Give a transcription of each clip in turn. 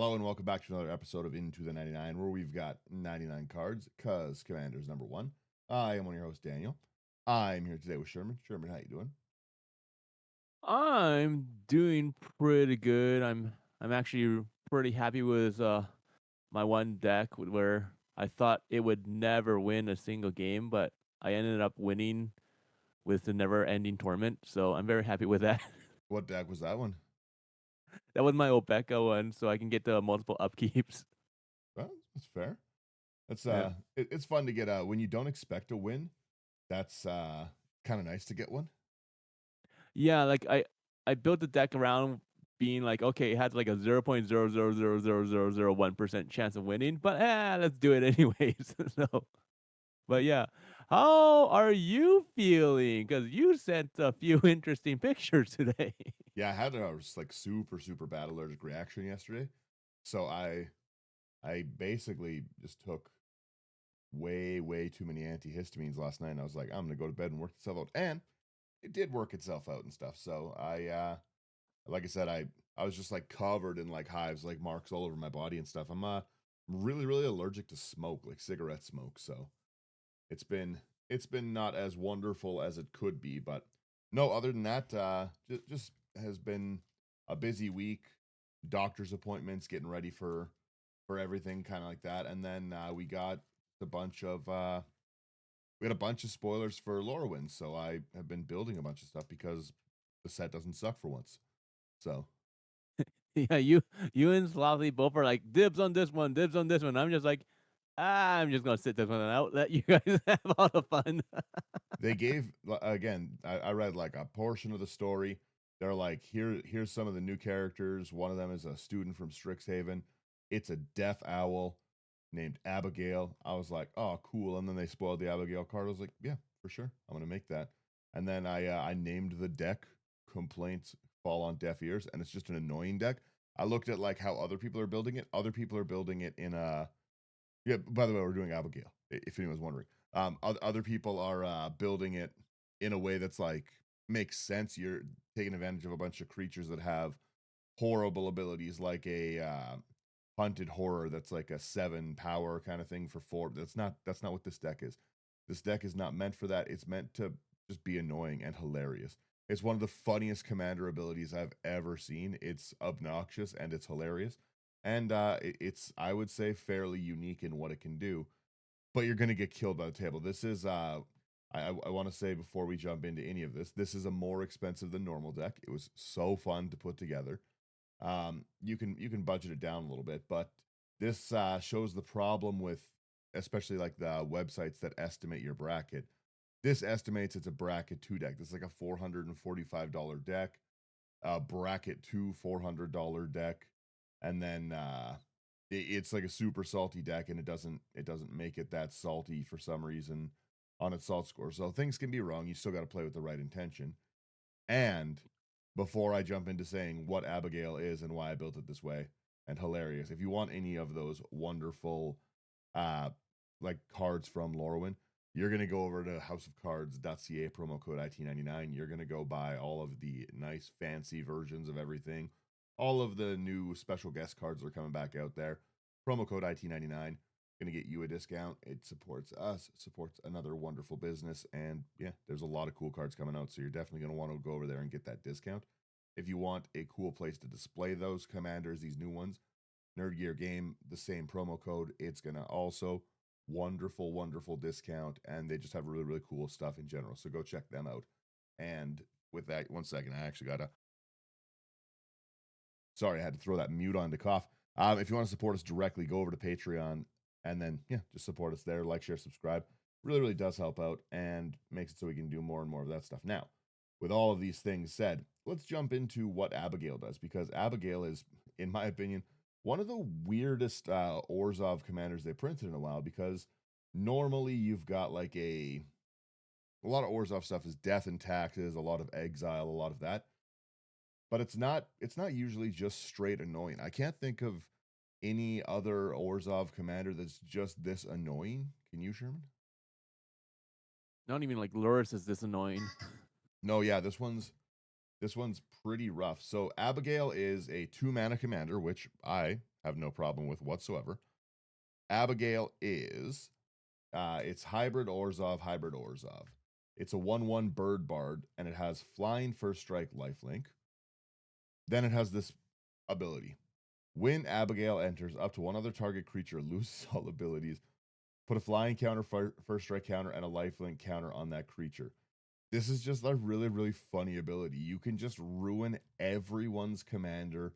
Hello and welcome back to another episode of Into the 99, where we've got 99 cards, cause Commander's number one. I am one of your hosts, Daniel. I'm here today with Sherman. Sherman, how you doing? I'm doing pretty good. I'm actually pretty happy with my one deck where I thought it would never win a single game, but I ended up winning with the never-ending tournament. So I'm very happy with that. What deck was that one? That was my Obeka one, so I can get the multiple upkeeps. Well, that's fair. That's Yeah, it's fun to get when you don't expect a win. That's kind of nice to get one. yeah. I built the deck around being like, okay, it has like a 0.0000001% chance of winning, but let's do it anyways. So but yeah, how are you feeling? Because you sent a few interesting pictures today. Yeah, I had a like super bad allergic reaction yesterday, so I basically just took way too many antihistamines last night. And I was like, I'm gonna go to bed and work itself out, and it did work itself out and stuff. So like I said, I was just like covered in like hives, like marks all over my body and stuff. I'm really allergic to smoke, like cigarette smoke. So it's been it's been not as wonderful as it could be, but no. Other than that, just has been a busy week. Doctor's appointments, getting ready for everything, kind of like that. And then a bunch of we had a bunch of spoilers for Lorwyn, so I have been building a bunch of stuff because the set doesn't suck for once. So Yeah, you and Slothy both are like dibs on this one, dibs on this one. I'm just like, I'm just gonna sit this one out, let you guys have all the fun. they gave again. I read like a portion of the story. They're like, here's some of the new characters. One of them is a student from Strixhaven. It's a deaf owl named Abigale. I was like, oh, cool. And then they spoiled the Abigale card. I was like, yeah, for sure, I'm gonna make that. And then I named the deck Complaints Fall on Deaf Ears, and it's just an annoying deck. I looked at like how other people are building it. Other people are building it in a yeah. By the way, we're doing Abigail. If anyone's wondering, other people are building it in a way that's like makes sense. You're taking advantage of a bunch of creatures that have horrible abilities, like a hunted horror that's like a 7 power kind of thing for 4. That's not what this deck is. This deck is not meant for that. It's meant to just be annoying and hilarious. It's one of the funniest commander abilities I've ever seen. It's obnoxious and it's hilarious, and it's, I would say, fairly unique in what it can do. But you're gonna get killed by the table. This is I want to say before we jump into any of this, this is a more expensive than normal deck. It was so fun to put together. You can budget it down a little bit, but this shows the problem with, especially like the websites that estimate your bracket. This estimates it's a bracket 2 deck. This is like a $445 deck, bracket 2 $400 deck, and then it's like a super salty deck, and it doesn't make it that salty for some reason on its salt score. So things can be wrong. You still got to play with the right intention. And before I jump into saying what Abigail is and why I built it this way, and hilarious, if you want any of those wonderful uh like cards from Lorwyn, you're gonna go over to houseofcards.ca, promo code IT99. You're gonna go buy all of the nice fancy versions of everything. All of the new special guest cards are coming back out there. Promo code IT99 going to get you a discount. It supports us, supports another wonderful business, and yeah, there's a lot of cool cards coming out, so you're definitely going to want to go over there and get that discount. If you want a cool place to display those commanders, these new ones, Nerd Gear Game, the same promo code, it's going to also wonderful discount, and they just have really cool stuff in general. So go check them out. And with that, one second, I actually got to sorry, I had to throw that mute on to cough. If you want to support us directly, go over to Patreon and then, yeah, just support us there. Like, share, subscribe. Really does help out and makes it so we can do more and more of that stuff. Now, with all of these things said, let's jump into what Abigail does, because Abigail is, in my opinion, one of the weirdest Orzhov commanders they printed in a while, because normally you've got like a lot of Orzhov stuff is death and taxes, a lot of exile, a lot of that, but it's not usually just straight annoying. I can't think of any other Orzhov commander that's just this annoying. Can you, Sherman? Not even like Luris is this annoying. No, yeah, this one's This one's pretty rough. So Abigail is a 2 mana commander, which I have no problem with whatsoever. Abigail is it's hybrid Orzhov, hybrid Orzhov. It's a 1/1 bird bard, and it has flying first strike lifelink. Then it has this ability. When Abigail enters, up to one other target creature loses all abilities. Put a flying counter, first strike counter, and a lifelink counter on that creature. This is just a really, really funny ability. You can just ruin everyone's commander.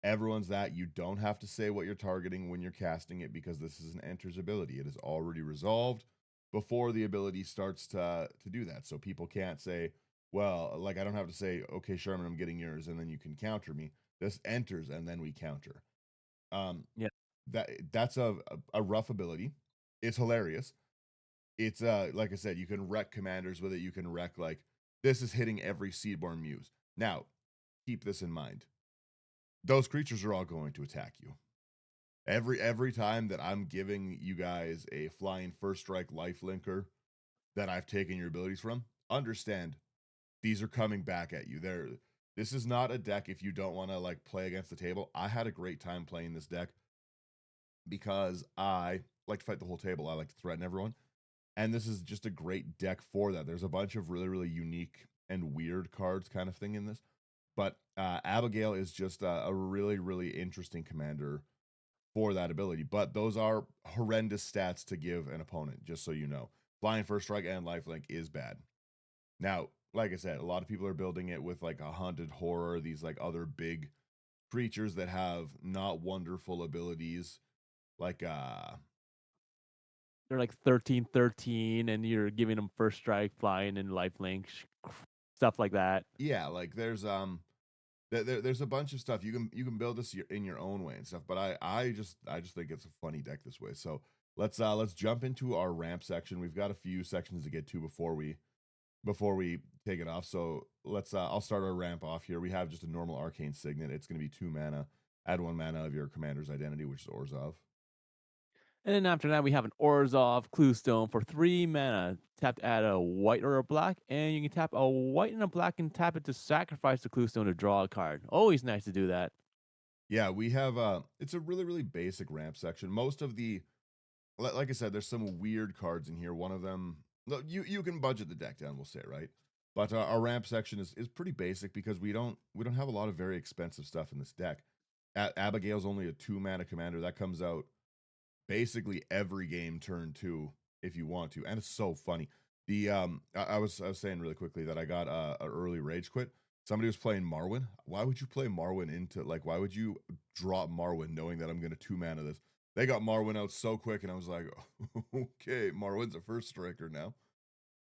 Everyone's that. You don't have to say what you're targeting when you're casting it because this is an enters ability. It is already resolved before the ability starts to do that. So people can't say, well, like I don't have to say, okay, Sherman, I'm getting yours, and then you can counter me. This enters and then we counter. Um, Yeah. that's a rough ability. It's hilarious. It's like I said, you can wreck commanders with it. You can wreck like this is hitting every Seedborn Muse. Now, keep this in mind. Those creatures are all going to attack you. Every time that I'm giving you guys a flying first strike life linker that I've taken your abilities from, understand these are coming back at you. This is not a deck if you don't want to like play against the table. I had a great time playing this deck because I like to fight the whole table. I like to threaten everyone. And this is just a great deck for that. There's a bunch of really, really unique and weird cards kind of thing in this. But Abigail is just a really, really interesting commander for that ability. But those are horrendous stats to give an opponent, just so you know. Flying first strike and lifelink is bad. Now, like I said, a lot of people are building it with like a haunted horror, these like other big creatures that have not wonderful abilities, like They're like 13/13, and you're giving them first strike, flying, and lifelink, stuff like that. yeah, like there's a bunch of stuff you can build this in your own way and stuff. But I just think it's a funny deck this way. So let's jump into our ramp section. We've got a few sections to get to before we take it off. So let's I'll start our ramp off here. We have just a normal arcane signet. It's going to be 2 mana. Add 1 mana of your commander's identity, which is Orzhov. And then after that, we have an Orzhov Cluestone for 3 mana. Tap to add a white or a black, and you can tap a white and a black and tap it to sacrifice the Cluestone to draw a card. Always nice to do that. Yeah, we have it's a really, really basic ramp section. Most of the like I said, there's some weird cards in here. One of them, look, you can budget the deck down, we'll say, right? But our ramp section is pretty basic because we don't have a lot of very expensive stuff in this deck. Abigail's only a 2 mana commander that comes out basically every game turn 2 if you want to, and it's so funny. I was saying really quickly that I got an early rage quit. Somebody was playing Marwyn. Why would you play Marwyn into like? Why would you drop Marwyn knowing that I'm going to 2 mana this? They got Marwyn out so quick, and I was like, okay, Marwyn's a first striker now.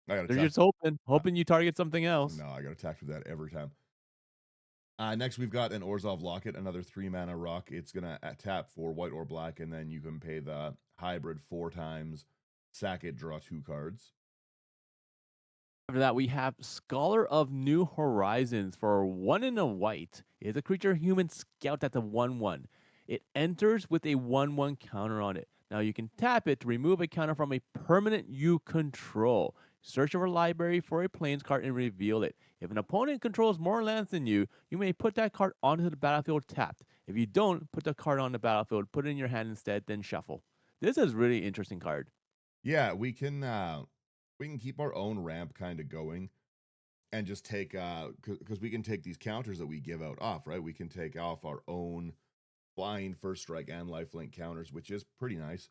I got They're attacked. just hoping, Uh, hoping you target something else. no, I got attacked with that every time. Next, we've got an Orzhov Locket, another 3 mana rock. It's gonna tap for white or black, and then you can pay the hybrid 4 times, sack it, draw 2 cards. After that, we have Scholar of New Horizons for 1 and a white. It's a creature human scout that's a 1/1. It enters with a 1/1 counter on it. Now you can tap it to remove a counter from a permanent you control. Search your library for a plains card and reveal it. If an opponent controls more lands than you, you may put that card onto the battlefield tapped. If you don't, put the card on the battlefield, put it in your hand instead, then shuffle. This is really interesting card. Yeah, we can keep our own ramp kind of going and just take because we can take these counters that we give out off, right? We can take off our own flying first strike and lifelink counters, which is pretty nice.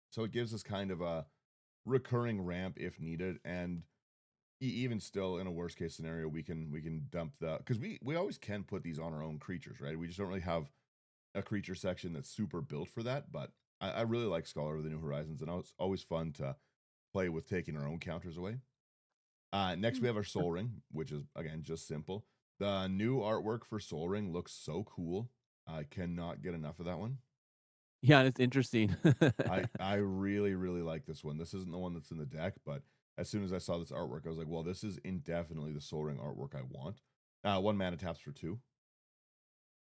So it gives us kind of a recurring ramp if needed, and even still, in a worst case scenario, we can dump the because we always can put these on our own creatures, right? We just don't really have a creature section that's super built for that. But I really like Scholar of the New Horizons, and it's always fun to play with taking our own counters away. Next, we have our Soul Ring, which is again just simple. The new artwork for Soul Ring looks so cool. I cannot get enough of that one. Yeah, and it's interesting. I really really like this one. This isn't the one that's in the deck, but as soon as I saw this artwork, I was like, well, this is indefinitely the Soul Ring artwork I want. 1 mana taps for 2.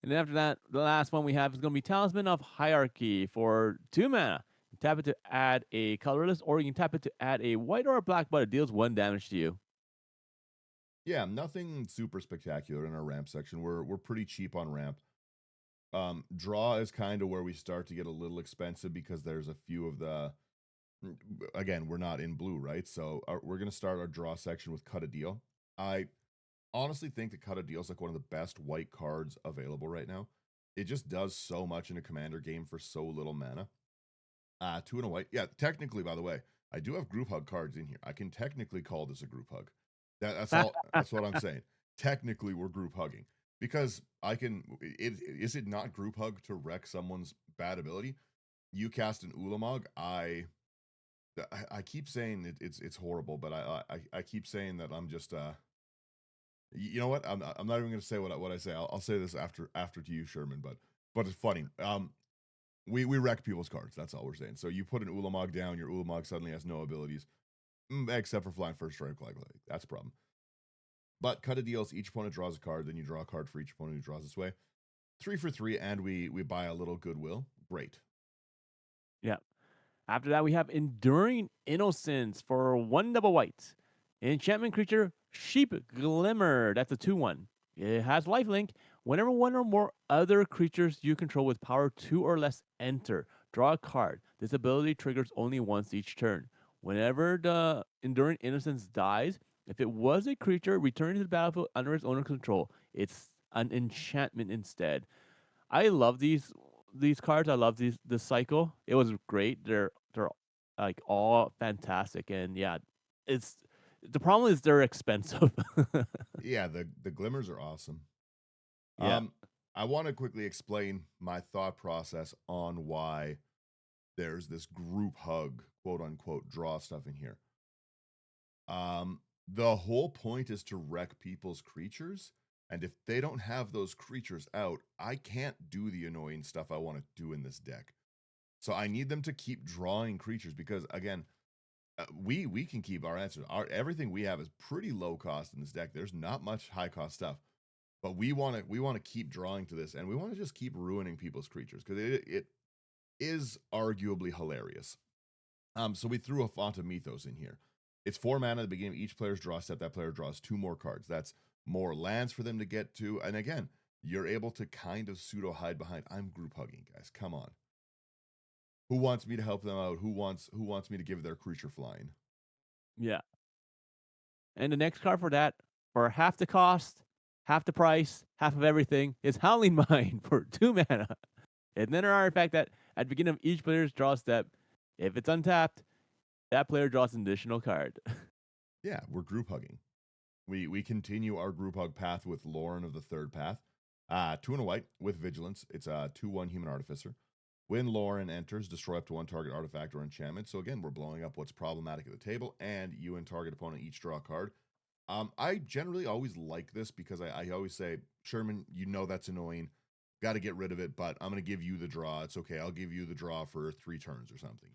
And then after that, the last one we have is going to be Talisman of Hierarchy for 2 mana. You tap it to add a colorless, or you can tap it to add a white or a black, but it deals 1 damage to you. Yeah, nothing super spectacular in our ramp section. We're pretty cheap on ramp. Draw is kind of where we start to get a little expensive because there's a few of the again, we're not in blue, right? So we're gonna start our draw section with cut a deal. I honestly think that cut a deal is like one of the best white cards available right now. It just does so much in a commander game for so little mana. Two and a white. Yeah, technically, by the way, I do have group hug cards in here. I can technically call this a group hug. That's all. That's what I'm saying. Technically, we're group hugging because I can. Is it not group hug to wreck someone's bad ability? You cast an Ulamog. I keep saying it's horrible, but I keep saying that I'm just you know what? I'm not even going to say what I say. I'll say this after to you, Sherman. But it's funny. We wreck people's cards. That's all we're saying. So you put an Ulamog down, your Ulamog suddenly has no abilities, except for flying first strike. Like that's a problem. But cut a deals. Each opponent draws a card. Then you draw a card for each opponent who draws this way. 3 for 3, and we buy a little goodwill. Great. Yeah. After that, we have Enduring Innocence for 1 double white. Enchantment creature, Sheep Glimmer. That's a 2/1. It has lifelink. Whenever one or more other creatures you control with power 2 or less enter, draw a card. This ability triggers only once each turn. Whenever the Enduring Innocence dies, if it was a creature, return to the battlefield under its owner control. It's an enchantment instead. I love these cards. I love this cycle. It was great. They're like all fantastic, and yeah, it's the problem is they're expensive. Yeah, the glimmers are awesome. Yeah, Um, I want to quickly explain my thought process on why there's this group hug, quote unquote, draw stuff in here. The whole point is to wreck people's creatures. And if they don't have those creatures out, I can't do the annoying stuff I want to do in this deck. So I need them to keep drawing creatures because again, we can keep our answers. Our everything we have is pretty low cost in this deck. There's not much high cost stuff, but we want to keep drawing to this, and we want to just keep ruining people's creatures because it is arguably hilarious. So we threw a Font of Mythos in here. It's 4 mana at the beginning of each player's draw step. That player draws 2 more cards. That's more lands for them to get to. And again, you're able to kind of pseudo hide behind. I'm group hugging, guys. Come on. Who wants me to help them out? Who wants me to give their creature flying? yeah. And the next card for that, for half the cost, half the price, half of everything, is Howling Mine for 2 mana. And then an artifact that at the beginning of each player's draw step, if it's untapped, that player draws an additional card. Yeah, we're group hugging. We continue our group hug path with Lauren of the Third Path. 2 and a white with Vigilance. It's a 2/1 Human Artificer. When Lauren enters, destroy up to 1 target artifact or enchantment. So again, we're blowing up what's problematic at the table, and you and target opponent each draw a card. I generally always like this because I always say, Sherman, you know that's annoying. Got to get rid of it, but I'm gonna give you the draw. It's okay. I'll give you the draw for 3 turns or something.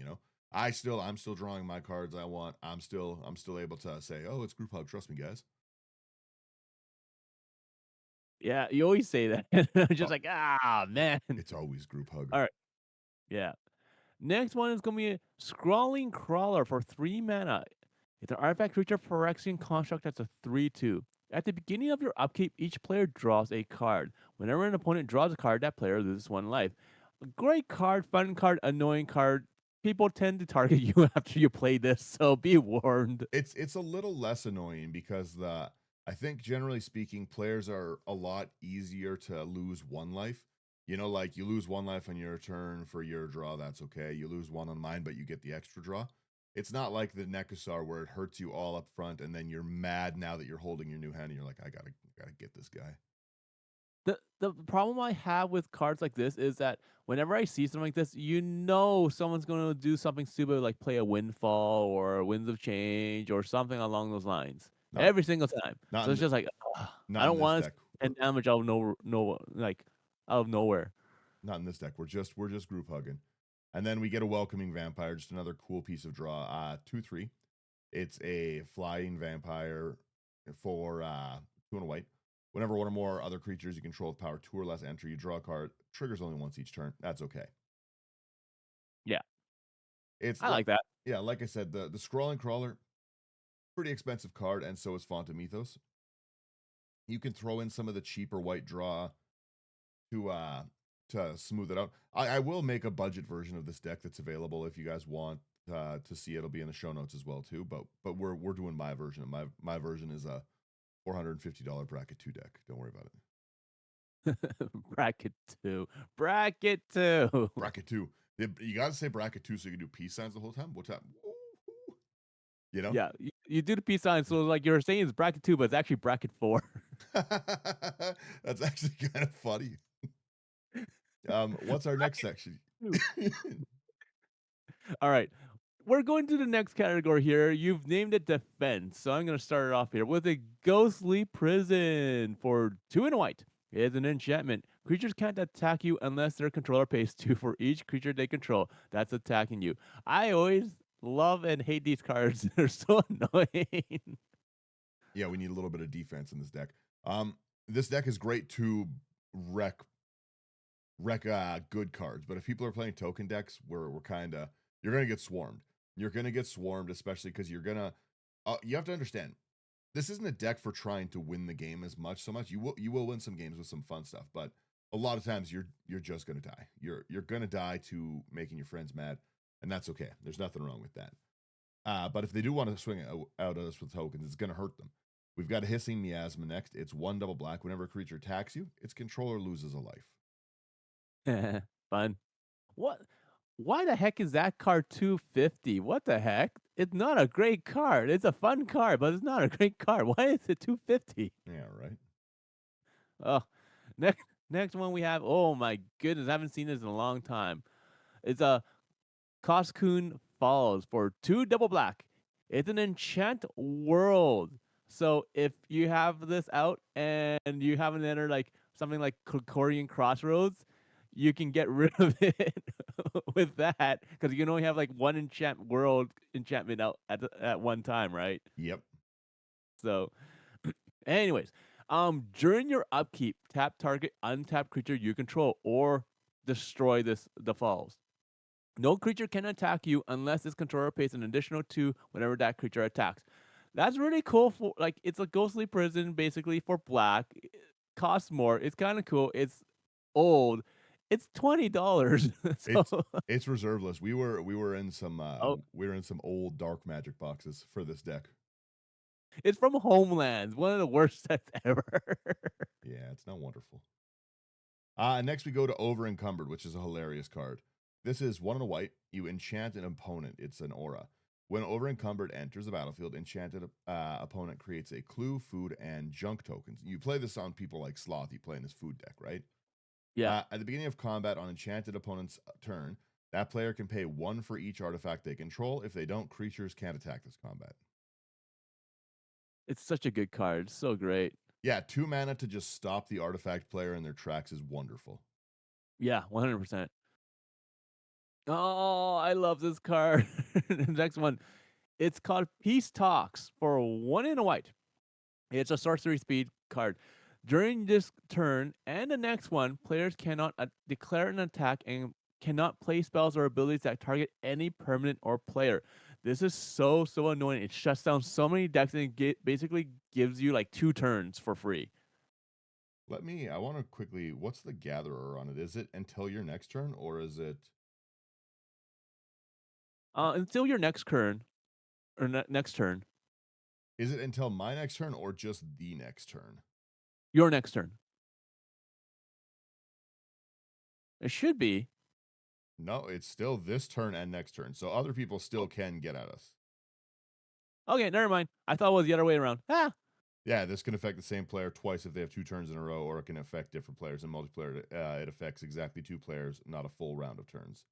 I'm still drawing my cards I want. I'm still able to say, oh, it's group hug. Trust me, guys. Yeah, you always say that. Just Oh, like, ah, man. it's always group hug. All right. Yeah. Next one is going to be a Scrawling Crawler for 3 mana. It's an artifact creature Phyrexian construct that's a 3/2. At the beginning of your upkeep, each player draws a card. Whenever an opponent draws a card, that player loses 1 life. A great card, fun card, annoying card. People tend to target you after you play this, so be warned. It's a little less annoying because the I think generally speaking, players are a lot easier to lose 1 life. Like you lose 1 life on your turn for your draw, that's okay. You lose one on mine, but you get the extra draw. It's not like the Nekasar where it hurts you all up front, and then you're mad now that you're holding your new hand, and you're like, I gotta get this guy. The problem I have with cards like this is that whenever I see something like this, someone's going to do something stupid like play a Windfall or Winds of Change or something along those lines Not every single time. not So in it's the, just like I not in don't this want to deck. spend damage out of no like out of nowhere. Not in this deck. We're just group hugging. And then we get a welcoming vampire, just another cool piece of draw. 2/3. It's a flying vampire for 2 and a white. Whenever one or more other creatures you control with power 2 or less enter, you draw a card. Triggers only once each turn. That's okay. Yeah, It's I like like that. yeah, like I said, the scrolling crawler, pretty expensive card, and so is Font of Mythos. You can throw in some of the cheaper white draw to uh to smooth it out. I will make a budget version of this deck that's available if you guys want to see it. It'll be in the show notes as well too. But we're doing my version. My version is a $450 bracket 2 deck. Don't worry about it. Bracket 2. Bracket 2. Bracket 2. You got to say bracket 2 so you can do peace signs the whole time. What's that? You know? Yeah, you do the peace sign, so like you're saying it's bracket 2, but it's actually bracket 4. That's actually kind of funny. What's our next section? All right. We're going to the next category here. You've named it defense. So I'm going to start it off here with a ghostly prison for 2 and a white. It's an enchantment. Creatures can't attack you unless their controller pays 2 for each creature they control that's attacking you. I always love and hate these cards. They're so annoying. Yeah, we need a little bit of defense in this deck. This deck is great to wreck good cards, but if people are playing token decks, we're kind of you're gonna get swarmed. You're gonna get swarmed, especially because you have to understand this isn't a deck for trying to win the game as much. So much you will win some games with some fun stuff, but a lot of times you're just gonna die. You're gonna die to making your friends mad, and that's okay. There's nothing wrong with that. But if they do want to swing out at us with tokens, it's gonna hurt them. We've got a Hissing Miasma next. It's 1 double black. Whenever a creature attacks you, its controller loses a life. Fun. What? Why the heck is that card 250? What the heck? It's not a great card. It's a fun card, but it's not a great card. Why is it 250? Yeah, right. Oh, next one we have. Oh my goodness, I haven't seen this in a long time. It's a Koskun Falls for 2 double black. It's an enchant world. So if you have this out and you haven't entered like something like Korean Crossroads, you can get rid of it with that because you can only have like one enchantment out at one time, right? Yep. So, anyways, during your upkeep, tap target untapped creature you control or destroy the falls. No creature can attack you unless its controller pays an additional 2 whenever that creature attacks. That's really cool for like it's a ghostly prison basically for black. It costs more. It's kind of cool. It's old. It's $20. So It's reserveless. We were in some oh, old dark magic boxes for this deck. it's from Homelands, one of the worst sets ever. Yeah, it's not wonderful. Next we go to Over Encumbered, which is a hilarious card. This is 1 and a white. You enchant an opponent. It's an aura. When Over Encumbered enters the battlefield, enchanted opponent creates a clue, food, and junk tokens. You play this on people like Sloth. You play in this food deck, right? Yeah, At the beginning of combat on enchanted opponent's turn, that player can pay 1 for each artifact they control. If they don't, creatures can't attack this combat. it's such a good card. It's so great. Yeah, 2 mana to just stop the artifact player in their tracks is wonderful. Yeah, 100%. Oh, I love this card. The next one, it's called Peace Talks for 1 and a white. It's a sorcery speed card. During this turn and the next one, players cannot declare an attack and cannot play spells or abilities that target any permanent or player. This is so annoying. It shuts down so many decks and basically gives you like 2 turns for free. I want to quickly, what's the gatherer on it? Is it until your next turn or is it? Until your next turn or next turn, Is it until my next turn or just the next turn? your next turn. It should be. No, it's still this turn and next turn. So other people still can get at us. Okay, never mind. I thought it was the other way around. Ah, Yeah, this can affect the same player twice if they have 2 turns in a row, or it can affect different players. In multiplayer, it affects exactly 2 players, not a full round of turns.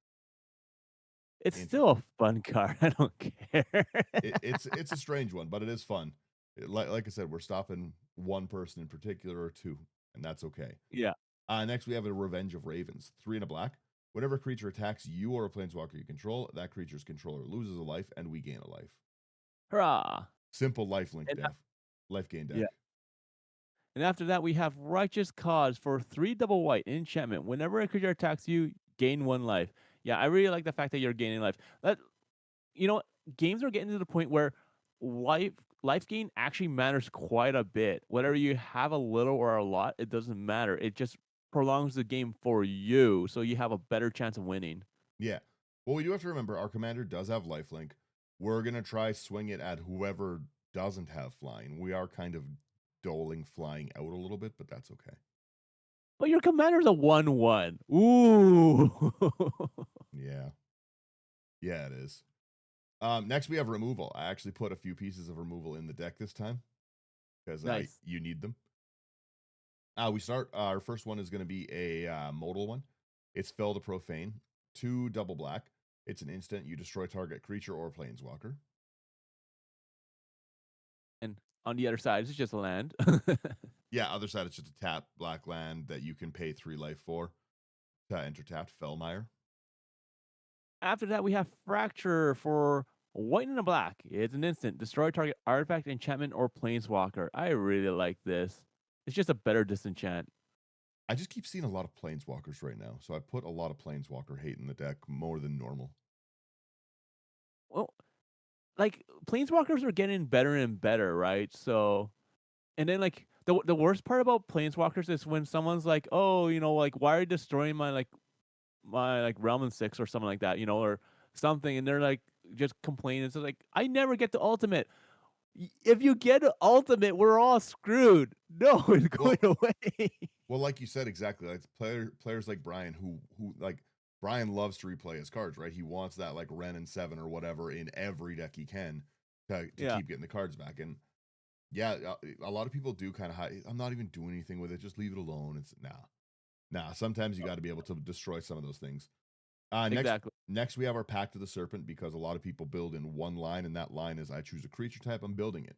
it's still a Interesting. fun card. I don't care. It's a strange one, but it is fun. Like I said, we're stopping one person in particular or 2, and that's okay. Yeah. Next, we have a Revenge of Ravens, 3 and a black. Whenever a creature attacks you or a planeswalker you control, that creature's controller loses a life, and we gain a life. Hurrah. Simple life link And deck, life gain deck. yeah. And after that, we have Righteous Cause for 3 double white enchantment. Whenever a creature attacks you, gain 1 life. Yeah, I really like the fact that you're gaining life. That you know, games are getting to the point where life life gain actually matters quite a bit. Whether you have a little or a lot, it doesn't matter. It just prolongs the game for you, so you have a better chance of winning. Yeah. Well, we do have to remember our commander does have lifelink. We're gonna try swing it at whoever doesn't have flying. We are kind of doling flying out a little bit, but that's okay. But your commander's a 1/1. Ooh. Yeah. Yeah, it is. Next we have removal. I actually put a few pieces of removal in the deck this time because Nice. you need them. We start. Our first one is going to be a modal one. It's Fell the Profane, 2 double black. It's an instant. You destroy target creature or planeswalker. And on the other side, it's just a land. Yeah, other side, it's just a tap black land that you can pay 3 life for to enter tapped Fellmire. After that, we have Fracture for white and a black. It's an instant. Destroy target artifact, enchantment, or planeswalker. I really like this. It's just a better disenchant. I just keep seeing a lot of planeswalkers right now, so I put a lot of planeswalker hate in the deck more than normal. Well, like planeswalkers are getting better and better, right? So, and then like the worst part about planeswalkers is when someone's like, "Oh, like why are you destroying my realm in 6 or something like that, or something," and they're like just complaining. So like, I never get the ultimate. If you get an ultimate, we're all screwed. No, it's going Well, away. Well, like you said, exactly. Like players like Brian, who like Brian loves to replay his cards, right? He wants that like Ren and 7 or whatever in every deck he can to Yeah. keep getting the cards back. And yeah, a lot of people do kind of hide. I'm not even doing anything with it. Just leave it alone. It's nah. Sometimes you got to be able to destroy some of those things. Next, Exactly. next we have our Pact of the Serpent because a lot of people build in one line, and that line is I choose a creature type. I'm building it.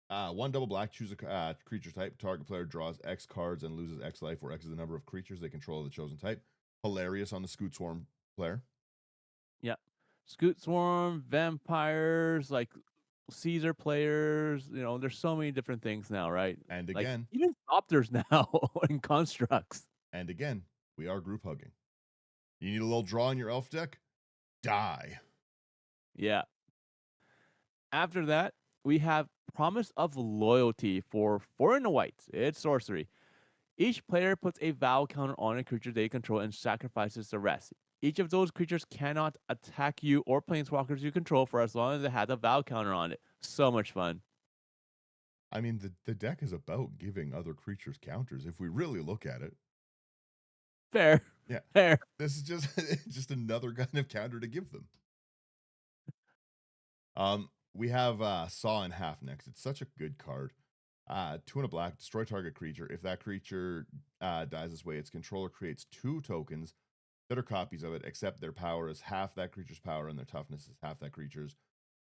1 double black, choose a creature type. Target player draws X cards and loses X life, where X is the number of creatures they control of the chosen type. Hilarious on the Scoot Swarm player. Yeah. Scoot Swarm, vampires, like Caesar players, there's so many different things now, right? And Like again, even Thopters now and constructs. and again, we are group hugging. You need a little draw in your elf deck? Die. Yeah. After that, we have Promise of Loyalty for 4 and a white. It's sorcery. Each player puts a vow counter on a creature they control and sacrifices the rest. Each of those creatures cannot attack you or planeswalkers you control for as long as it has a vow counter on it. So much fun. I mean, the deck is about giving other creatures counters if we really look at it. Fair. Yeah. Fair. This is just just another kind of counter to give them. We have Saw in Half next. It's such a good card. 2 and a black, destroy target creature. If that creature dies this way, its controller creates 2 tokens that are copies of it, except their power is half that creature's power and their toughness is half that creature's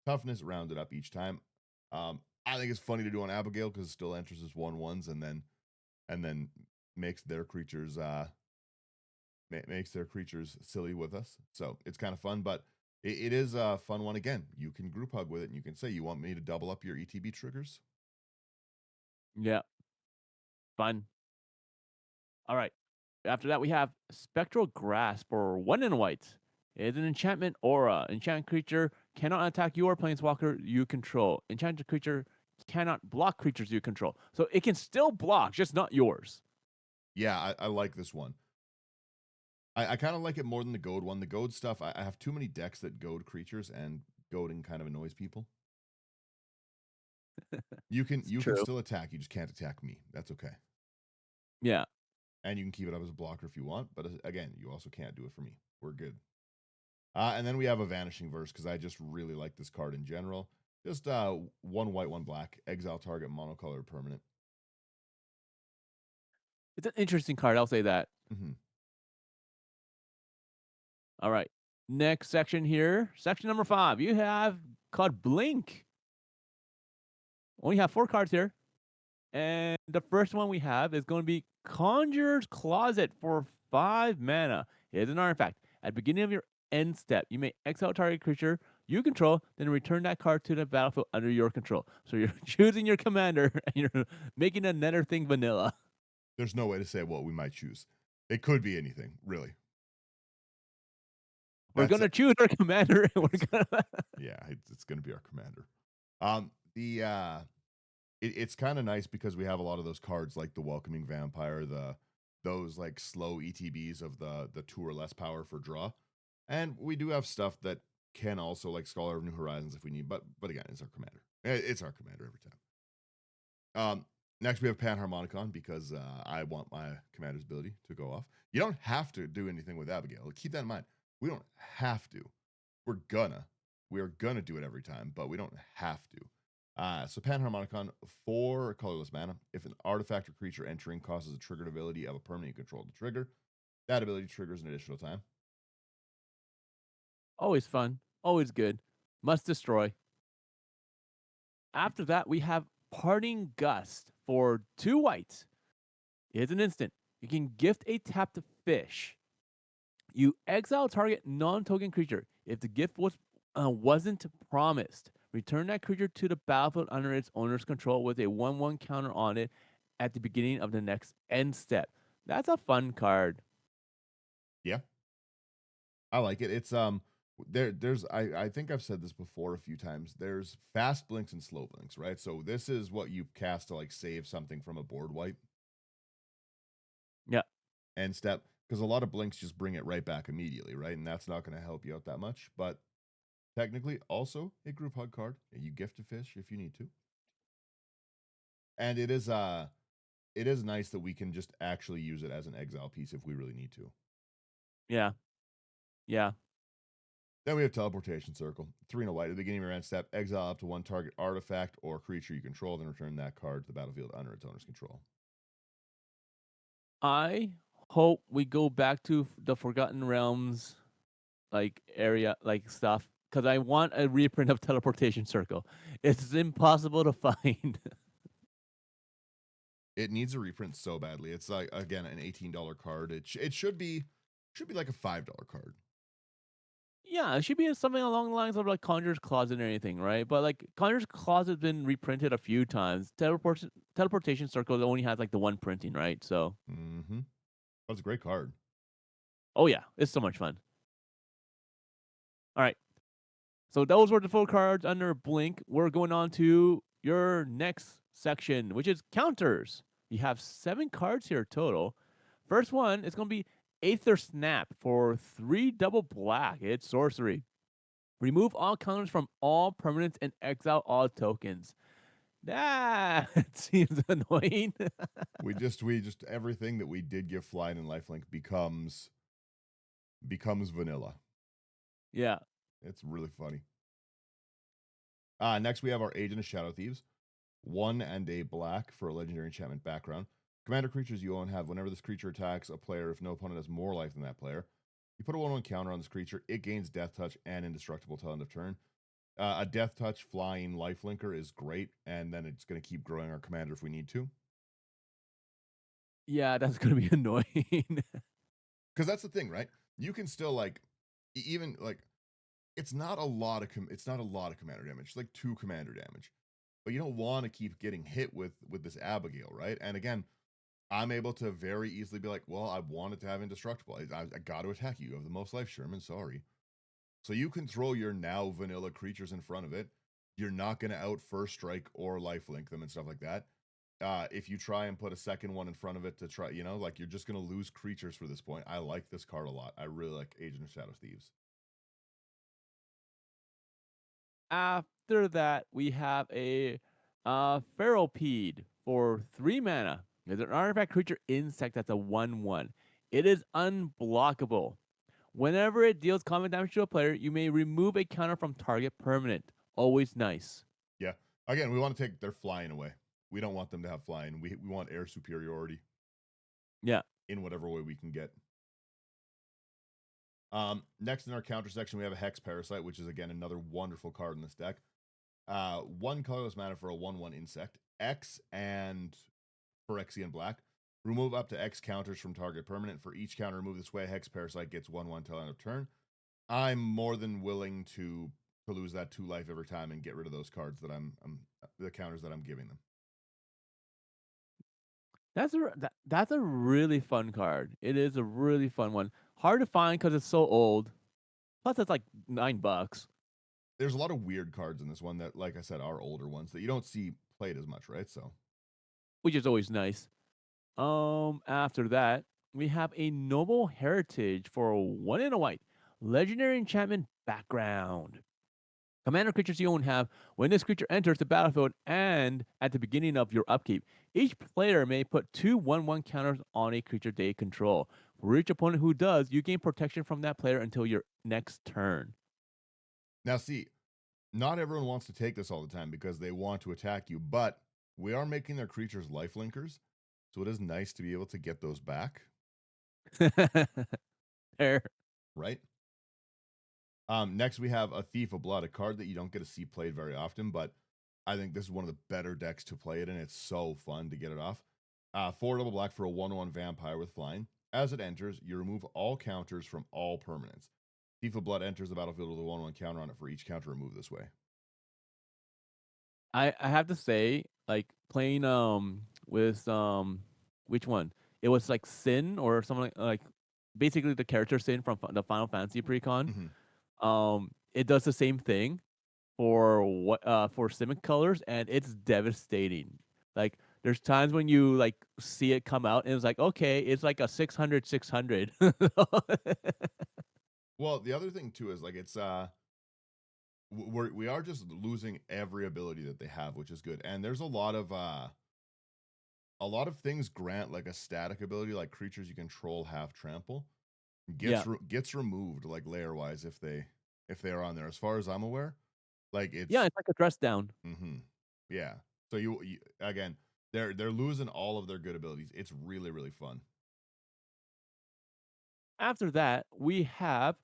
toughness, rounded up each time. I think it's funny to do on Abigale because it still enters as 1/1s and then makes their creatures makes their creatures silly with us. So it's kind of fun, but it is a fun one. Again, you can group hug with it and you can say, you want me to double up your ETB triggers? Yeah. Fun. All right. After that, we have Spectral Grasp for 1 and a white. It's an enchantment aura. Enchanted creature cannot attack your planeswalker you control. Enchanted creature cannot block creatures you control. So it can still block, just not yours. Yeah, I like this one. I kind of like it more than the goad one. The goad stuff, I have too many decks that goad creatures, and goading kind of annoys people. It's You can true. still attack, you just can't attack me. That's okay. Yeah. And you can keep it up as a blocker if you want, but again, you also can't do it for me. We're good. And then we have a Vanishing Verse because I just really like this card in general. Just 1 white, 1 black, exile target monocolored permanent. It's an interesting card. I'll say that. Hmm. All right. Next section here. Section number 5. You have called Blink. Only have 4 cards here. And the first one we have is going to be Conjurer's Closet for 5 mana. It is an artifact. At the beginning of your end step, you may exile target creature you control, then return that card to the battlefield under your control. So you're choosing your commander and you're making another thing vanilla. There's no way to say what we might choose. It could be anything, really. We're That's gonna choose our commander and we're gonna yeah, it's going to be our commander. It's kind of nice because we have a lot of those cards like the Welcoming Vampire, the those like slow ETBs of the two or less power for draw, and we do have stuff that can also like Scholar of New Horizons if we need. But again, it's our commander. It's our commander every time. Next we have Panharmonicon because I want my commander's ability to go off. You don't have to do anything with Abigale. Keep that in mind. We don't have to. We're gonna. We are gonna do it every time, but we don't have to. So Panharmonicon, 4 colorless mana. If an artifact or creature entering causes a triggered ability of a permanent you control to trigger, that ability triggers an additional time. Always fun, always good. Must destroy. After that, we have Parting Gust for 2 whites. It's an instant. You can gift a tapped fish. You exile target non-token creature. If the gift wasn't promised, return that creature to the battlefield under its owner's control with a 1/1 counter on it at the beginning of the next end step. That's a fun card. Yeah, I like it. It's there's I think I've said this before a few times. There's fast blinks and slow blinks, right? So this is what you cast to like save something from a board wipe Yeah, end step because a lot of blinks just bring it right back immediately, right? And that's not going to help you out that much. But technically, also a group hug card. You gift a fish if you need to, and it is nice that we can just actually use it as an exile piece if we really need to. yeah, yeah. Then we have Teleportation Circle. 3 and a white. At the beginning of your end step, exile up to 1 target artifact or creature you control, then return that card to the battlefield under its owner's control. I hope we go back to the Forgotten Realms like area like stuff because I want a reprint of Teleportation Circle. It's impossible to find. It needs a reprint so badly. It's like again an $18 card. It should be like a $5 card. Yeah, it should be something along the lines of like Conjurer's Closet or anything, right? But like Conjurer's Closet has been reprinted a few times. Teleportation Circle only has like the one printing, right? So, Mm-hmm. That's a great card. oh yeah, it's so much fun. All right, so those were the full cards under Blink. We're going on to your next section, which is counters. You have 7 cards here total. First one is going to be Aether Snap for 3 double black. It's sorcery. Remove all counters from all permanents and exile all tokens. That seems annoying. We just everything that we did give flying and lifelink becomes vanilla. Yeah. It's really funny. Next we have our Agent of Shadow Thieves. 1 and a black for a legendary enchantment background. Commander creatures you own have whenever this creature attacks a player, if no opponent has more life than that player, you put a 1/1 counter on this creature. It gains Death Touch and Indestructible till end of turn. A Death Touch flying lifelinker is great, and then it's going to keep growing our commander if we need to. Yeah, that's going to be annoying. Because that's the thing, right? You can still like, even like, it's not a lot of commander damage. It's like 2 commander damage, but you don't want to keep getting hit with this Abigale, right? And again, I'm able to very easily be like, well, I wanted to have indestructible. I got to attack you. You have the most life, Sherman. Sorry. So you can throw your now vanilla creatures in front of it. You're not going to out first strike or lifelink them and stuff like that. If you try and put a second one in front of it to try, like you're just going to lose creatures for this point. I like this card a lot. I really like Agent of Shadow Thieves. After that, we have a Ferropede for 3 mana. It's an artifact creature insect that's a 1/1. It is unblockable. Whenever it deals combat damage to a player, you may remove a counter from target permanent. Always nice. Yeah. Again, we want to take their flying away. We don't want them to have flying. We want air superiority Yeah. in whatever way we can get. Next in our counter section, we have a Hex Parasite, which is again another wonderful card in this deck. 1 colorless mana for a 1/1 insect. X and Phyrexian Black. Remove up to X counters from target permanent. For each counter removed this way, Hex Parasite gets 1/1 till end of turn. I'm more than willing to lose that 2 life every time and get rid of those cards that I'm the counters that I'm giving them. That's a really fun card. It is a really fun one. Hard to find because it's so old. Plus, it's like $9. there's a lot of weird cards in this one that, like I said, are older ones that you don't see played as much, right? So which is always nice. After that, we have a noble heritage for one in a white. Legendary enchantment background. Commander creatures you own have when this creature enters the battlefield and at the beginning of your upkeep, each player may put 2/1/1 counters on a creature they control. For each opponent who does, you gain protection from that player until your next turn. now, see, not everyone wants to take this all the time because they want to attack you, but we are making their creatures life linkers, so it is nice to be able to get those back, There. right? Next we have a Thief of Blood, a card that you don't get to see played very often, but I think this is one of the better decks to play it in. It's so fun to get it off. 4 double black for a 1/1 vampire with flying. As it enters, you remove all counters from all permanents. Thief of Blood enters the battlefield with a 1/1 counter on it for each counter removed this way. I have to say, like playing with which one? It was like Sin or something like basically the character Sin from the Final Fantasy precon. Mhm. It does the same thing for what for Simic colors, and it's devastating. Like there's times when you like see it come out and it's like, okay, it's like a 600/600. Well, the other thing too is like it's we are just losing every ability that they have, which is good. And there's a lot of things grant like a static ability, like creatures you control have trample Yeah. gets removed like layer wise if they are on there. As far as I'm aware, like Yeah, it's it's like a dress down. yeah. So you again, they're losing all of their good abilities. It's really really fun. After that, we have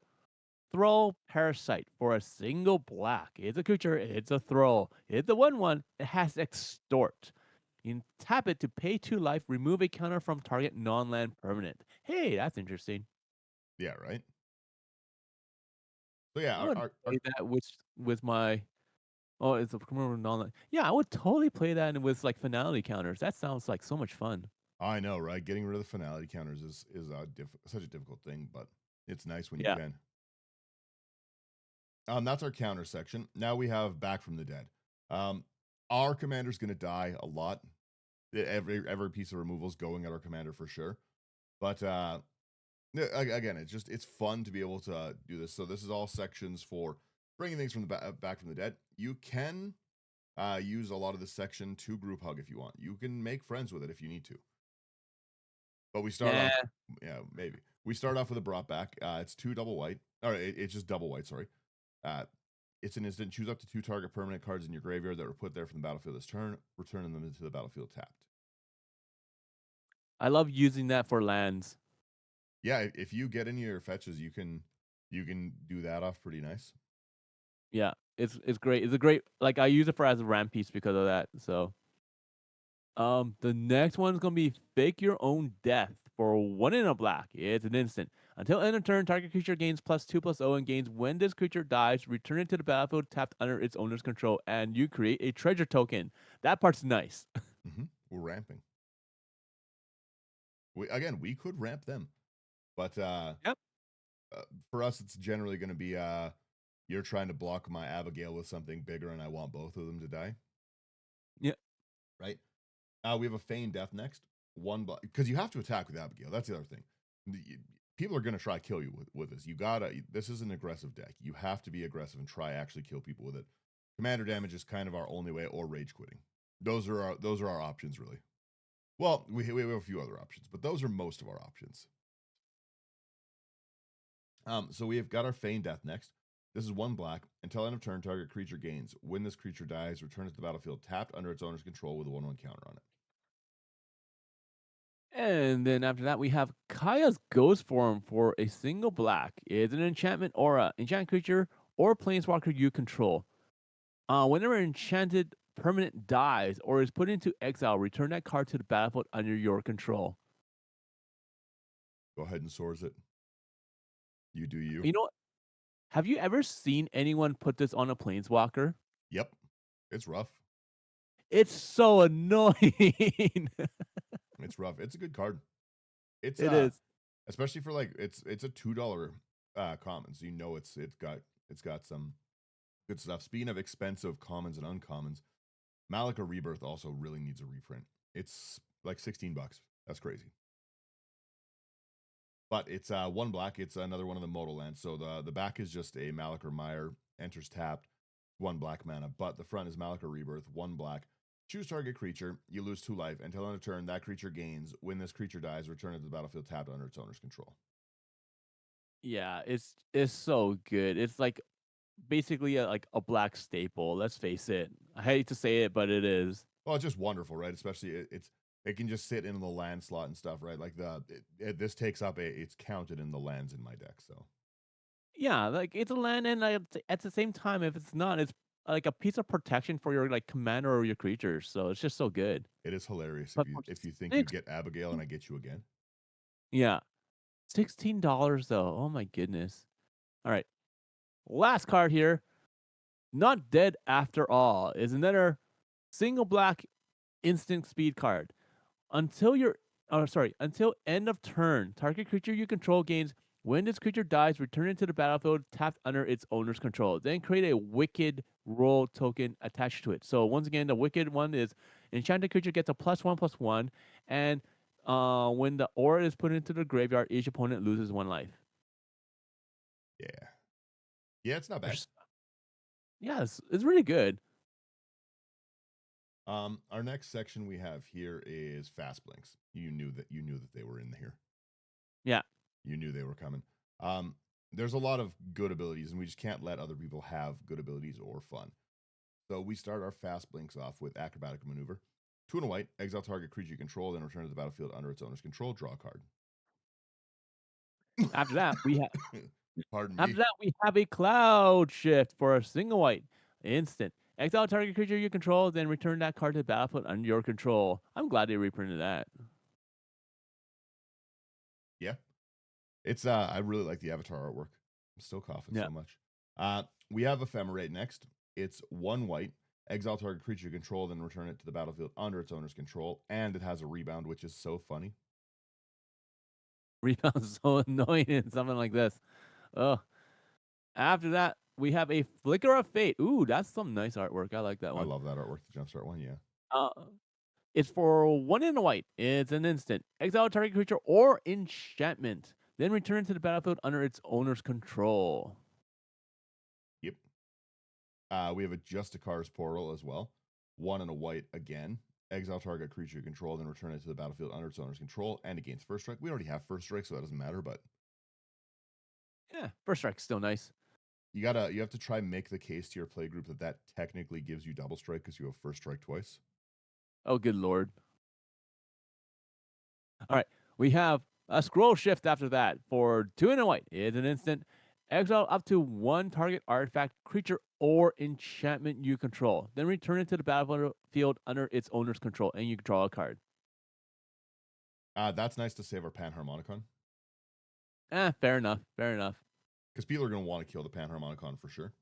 Throw Parasite for a single black. It's a creature, it's a throw. It's a 1/1. It has extort. You can tap it to pay 2 life, remove a counter from target non land permanent. Hey, that's interesting. Yeah, right. So yeah, I would play that with my oh, it's a criminal non land. Yeah, I would totally play that with like finality counters. That sounds like so much fun. I know, right? Getting rid of the finality counters is such a difficult thing, but it's nice when you Yeah. can. That's our counter section. Now we have Back from the Dead. Um, our commander's going to die a lot. Every piece of removal is going at our commander for sure. But again, it's fun to be able to do this. So this is all sections for bringing things from the back from the dead. You can use a lot of this section to group hug if you want. You can make friends with it if you need to. But we start Nah. off, yeah, maybe we start off with a brought back. It's 2 double white, or it's just double white. Sorry. Uh, it's an instant. Choose up to 2 target permanent cards in your graveyard that were put there from the battlefield this turn, returning them into the battlefield tapped. I love using that for lands. Yeah, if you get any of your fetches, you can do that off pretty nice. Yeah. It's great. It's a great like I use it for as a ramp piece because of that. So the next one's gonna be Fake Your Own Death for one in a black. It's an instant. Until end of turn, target creature gains +2/+0 and gains when this creature dies, return it to the battlefield tapped under its owner's control, and you create a treasure token. That part's nice. We're ramping. We could ramp them, but Yep. for us, it's generally going to be you're trying to block my Abigale with something bigger, and I want both of them to die, Yep. right? We have a Feign Death next. One block because you have to attack with Abigail. That's the other thing. People are going to try kill you with this. You gotta. This is an aggressive deck. You have to be aggressive and try actually kill people with it. Commander damage is kind of our only way, or rage quitting. Those are our options really. Well, we have a few other options, but those are most of our options. So we have got our Feign Death next. This is 1 black. Until end of turn, target creature gains. When this creature dies, return it to the battlefield tapped under its owner's control with a 1/1 counter on it. And then after that, we have Kaya's Ghost Form for a single black. It's an enchantment aura. Enchant creature or planeswalker you control. Whenever an enchanted permanent dies or is put into exile, return that card to the battlefield under your control. Go ahead and source it. You do you. You know what? Have you ever seen anyone put this on a planeswalker? Yep. It's rough. It's so annoying. It's rough. It's a good card. It's It is. especially for like it's a $2 common, so you know it's got some Good stuff. Speaking of expensive commons and uncommons, Malika Rebirth also really needs a reprint. It's like 16 bucks. That's crazy. But it's one black. It's another one of the modal lands. So the back is just a Malika Meyer, enters tapped, one black mana. But the front is Malika Rebirth, one black. Choose target creature. You lose 2 life. Until end of turn, that creature gains. When this creature dies, return it to the battlefield tapped under its owner's control. Yeah, it's so good. It's like basically like a black staple. Let's face it. I hate to say it, but it is. Well, it's just wonderful, right? Especially it can just sit in the land slot and stuff, right? Like this takes up it's counted in the lands in my deck. So Yeah, like it's a land, and like, at the same time, if it's not, it's like a piece of protection for your like commander or your creatures. So it's just so good. it is hilarious But for if you think you six, get Abigail and I get you again. yeah, $16 though. Oh my goodness. All right, last card here. Not dead after all is another single black instant speed card. Until your until end of turn, target creature you control gains. When this creature dies, return it to the battlefield tapped under its owner's control. Then create a wicked roll token attached to it. So once again, the wicked one is enchanted creature gets a +1/+1, and when the aura is put into the graveyard, each opponent loses 1 life. Yeah. Yeah, it's not bad. There's, yeah, it's really good. Our next section we have here is fast blinks. You knew that they were in here. Yeah. You knew they were coming. Um, there's a lot of good abilities, and we just can't let other people have good abilities or fun. So we start our fast blinks off with acrobatic maneuver. 2 and a white, exile target creature you control, then return to the battlefield under its owner's control. Draw a card. After that, we have Pardon After me. that, we have a cloud shift for a single white instant. Exile target creature you control, then return that card to the battlefield under your control. I'm glad they reprinted that. Yeah, it's I really like the avatar artwork. I'm still coughing Yeah. so much. We have Ephemerate next. It's 1 white. Exile target creature you control, then return it to the battlefield under its owner's control. And it has a rebound, which is so funny. Rebound's so annoying in something like this. Oh. After that, we have a Flicker of Fate. Ooh, that's some nice artwork. I like that I one. love that artwork, the jumpstart one. Yeah. Uh, it's for 1 and a white. It's an instant. Exile target creature or enchantment. Then return to the battlefield under its owner's control. Yep. We have a Justicar's Portal as well. 1 and a white again. Exile target creature you control, then return it to the battlefield under its owner's control and it gains first strike. We already have first strike, so that doesn't matter, but Yeah, first strike's still nice. you have to try and make the case to your play group that technically gives you double strike because you have first strike twice. Oh, good lord. All right, we have a scroll shift after that for 2 and a white. It's an instant. Exile up to 1 target artifact, creature, or enchantment you control. Then return it to the battlefield under its owner's control, and you draw a card. That's nice to save our Panharmonicon Fair enough. Fair enough. because people are going to want to kill the Panharmonicon for sure.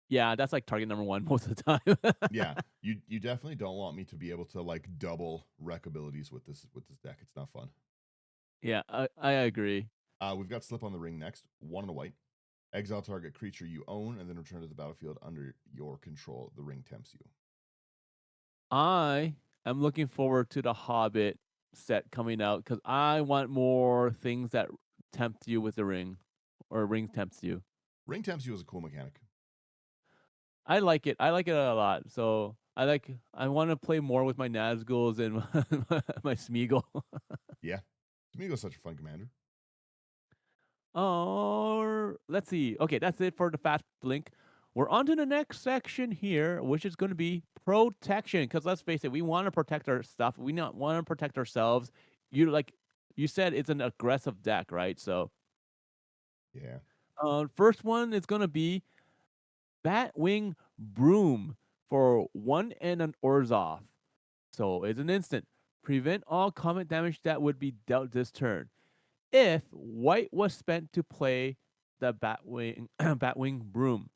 Yeah, that's like target number 1 most of the time. Yeah, you definitely don't want me to be able to like double rec abilities with this deck. It's not fun. Yeah, I agree. We've got Slip on the Ring next. 1 and a white. Exile target creature you own and then return to the battlefield under your control. The ring tempts you. I am looking forward to the Hobbit set coming out because I want more things that tempt you with the ring, or ring tempts you. Ring tempts you is a cool mechanic. I like it. I like it a lot. So I want to play more with my Nazguls and my Smeagol. Yeah. Smeagol's such a fun commander. Or let's see. Okay, that's it for the fast blink. We're on to the next section here, which is going to be protection. Because let's face it, we want to protect our stuff. We not want to protect ourselves. You said it's an aggressive deck, right? So, Yeah. first one is going to be Batwing Broom for 1 and an orzhov. So it's an instant. Prevent all combat damage that would be dealt this turn. If white was spent to play the Batwing Broom,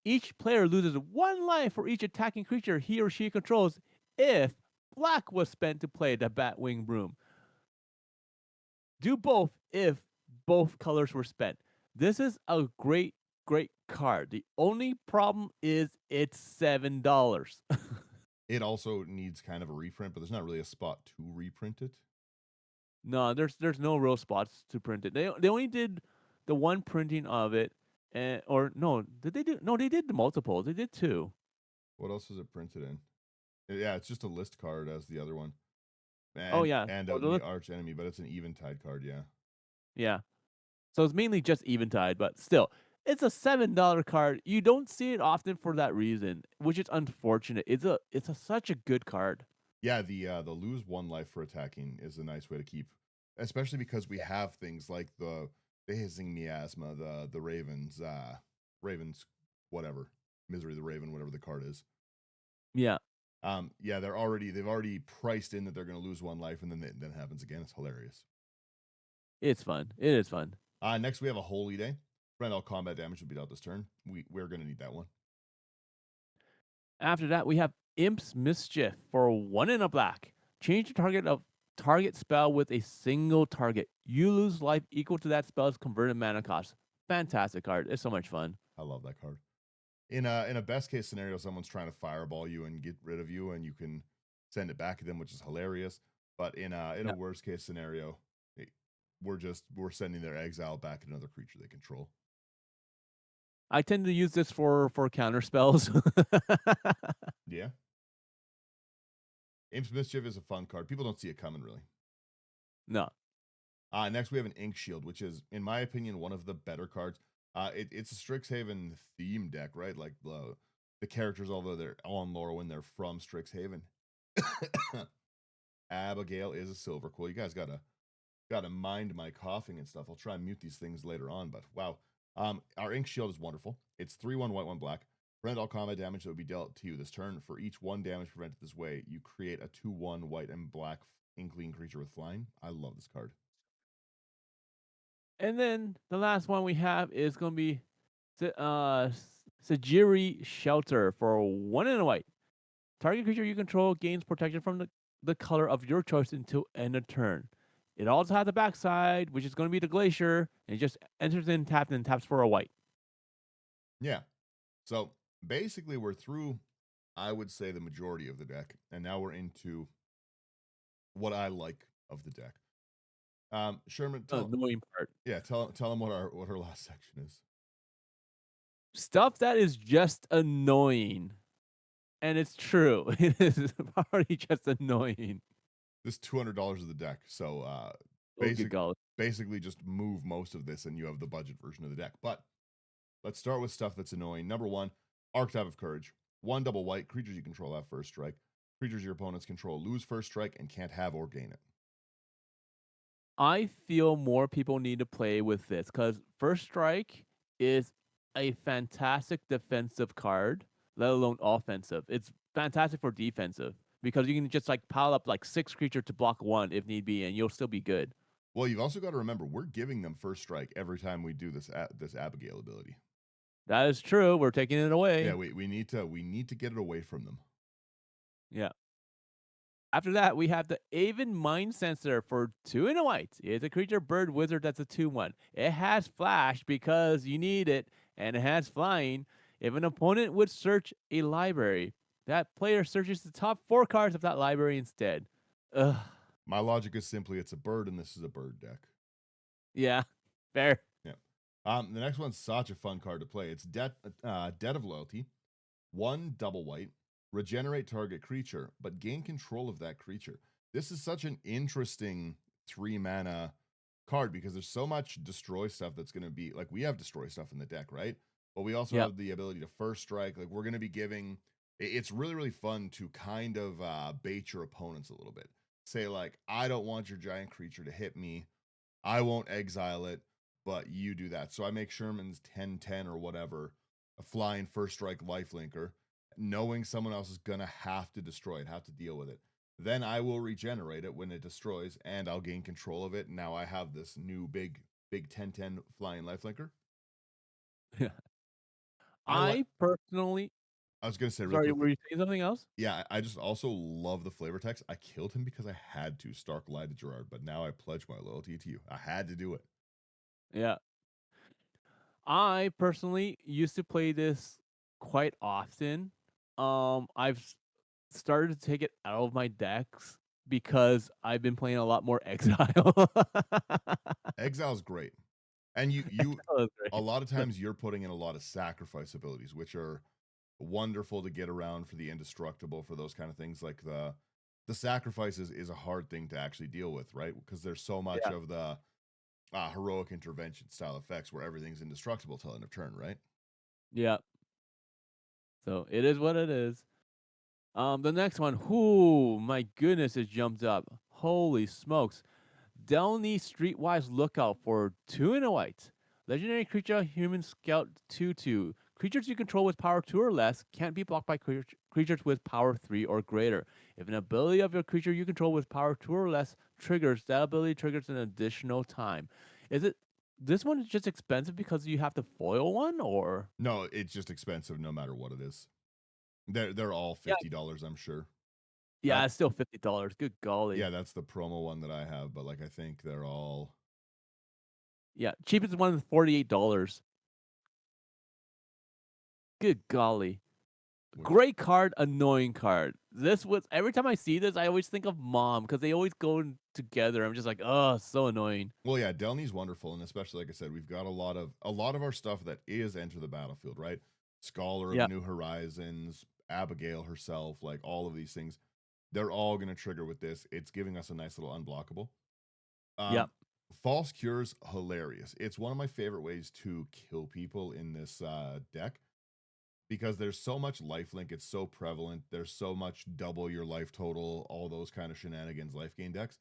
each player loses 1 life for each attacking creature he or she controls if black was spent to play the Batwing Broom. Do both if both colors were spent. This is a great great card. The only problem is it's $7. It also needs kind of a reprint, but there's not really a spot to reprint it. No, there's no real spots to print it. They only did the one printing of it, and or no, did they do? No, they did the multiples. They did 2. What else is it printed in? Yeah, it's just a list card as the other one. Oh, And yeah. So out in the arch enemy, but it's an eventide card, yeah. yeah. So it's mainly just Eventide, but still, it's a $7 card. You don't see it often for that reason, which is unfortunate. It's such a good card. Yeah, the lose one life for attacking is a nice way to keep, especially because we have things like the hissing miasma, the ravens whatever, misery the raven, whatever the card is. Yeah, Yeah, they've already priced in that they're going to lose one life, and then it happens again. It's hilarious. it's fun. It is fun. Next we have a holy day. Friend all combat damage will be dealt this turn. We're going to need that one. After that, we have Imp's Mischief for 1 and a black. Change the target spell with a single target. You lose life equal to that spell's converted mana cost. Fantastic card. It's so much fun. I love that card. In a best case scenario, someone's trying to fireball you and get rid of you, and you can send it back at them, which is hilarious. But in a Yeah. worst case scenario, it- we're sending their exile back at another creature they control. I tend to use this for counter spells. Yeah, Imps Mischief is a fun card. People don't see it coming really. No. Next we have an Ink Shield, which is, in my opinion, one of the better cards. It's a Strixhaven theme deck, right? Like the characters, although they're on Lorwyn, they're from Strixhaven. Abigale is a silver quill. You guys gotta mind my coughing and stuff. I'll try and mute these things later on, but wow. Our Ink Shield is wonderful. It's 3/1 white, 1 black. Prevent all combat damage that would be dealt to you this turn. For each 1 damage prevented this way, you create a 2/1 white and black Inkling creature with flying. I love this card. And then the last one we have is going to be Sajiri Shelter for 1 and a white. Target creature you control gains protection from the color of your choice until end of turn. It also has a backside, which is going to be the Glacier, and it just enters in tapped and taps for a white. Yeah. So basically, we're through, I would say, the majority of the deck, and now we're into what I like of the deck. Sherman, The annoying part. tell them what her last section is. Stuff that is just annoying. And it's true. It is already just annoying. This $200 of the deck. So Oh, good golly. basically just move most of this, and you have the budget version of the deck. But let's start with stuff that's annoying. Number 1, Archetype of Courage. 1 double white. Creatures you control have first strike. Creatures your opponents control lose first strike and can't have or gain it. I feel more people need to play with this because First Strike is a fantastic defensive card, let alone offensive. It's fantastic for defensive because you can just like pile up like 6 creature to block 1 if need be, and you'll still be good. Well, you've also got to remember we're giving them first strike every time we do this Abigale ability. That is true. We're taking it away. Yeah, we need to get it away from them. Yeah. After that, we have the Aven Mind Sensor for 2 and a white. It's a creature bird wizard that's a 2/1. It has flash because you need it, and it has flying. If an opponent would search a library, that player searches the top 4 cards of that library instead. Ugh. My logic is simply it's a bird, and this is a bird deck. Yeah, fair. Yeah. The next one's such a fun card to play. It's Debt of Loyalty. 1 double white. Regenerate target creature, but gain control of that creature. This is such an interesting 3 mana card because there's so much destroy stuff that's going to be like we have destroy stuff in the deck, right? But we also Yep. have the ability to first strike. Like we're going to be giving. It's really really fun to kind of bait your opponents a little bit. Say like, I don't want your giant creature to hit me. I won't exile it, but you do that. So I make Sherman's 10/10 or whatever a flying first strike lifelinker, knowing someone else is going to have to destroy it, have to deal with it. Then I will regenerate it when it destroys, and I'll gain control of it. Now I have this new big 10/10 flying lifelinker. I like. I personally I was going to say real sorry, were quickly. you saying something else? Yeah, I just also love the flavor text. I killed him because I had to. Stark lied to Gerard, but now I pledge my loyalty to you. I had to do it. Yeah. I personally used to play this quite often. I've started to take it out of my decks because I've been playing a lot more Exile. Exile's great. And you Exile is a great. lot of times you're putting in a lot of sacrifice abilities, which are wonderful to get around for the indestructible, for those kind of things. Like the sacrifices is a hard thing to actually deal with, right? Because there's so much Yeah, of the heroic intervention style effects where everything's indestructible till end of turn, right? yeah. So it is what it is. The next one, whoo, my goodness, it jumped up. Holy smokes. Delney Streetwise Lookout for 2 and a white. Legendary creature, human scout 2/2. Creatures you control with power 2 or less can't be blocked by creatures with power 3 or greater. If an ability of your creature you control with power 2 or less triggers, that ability triggers an additional time. Is it this one is just expensive because you have to foil one or? No, it's just expensive no matter what it is. They're all Yeah. $50, I'm sure. Yeah, That it's still $50. Good golly. yeah, that's the promo one that I have, but like I think they're all Yeah, cheapest one is $48. Good golly. which Great card, annoying card. This was every time I see this, I always think of mom because they always go together. I'm just like, oh, so annoying. well, yeah, Delney's wonderful, and especially like I said, we've got a lot of our stuff that is Enter the Battlefield, right? Scholar of Yeah, New Horizons, Abigale herself, like all of these things, they're all going to trigger with this. It's giving us a nice little unblockable. yeah. Um, False Cure's hilarious. It's one of my favorite ways to kill people in this deck because there's so much lifelink. It's so prevalent. There's so much double your life total, all those kind of shenanigans life gain decks.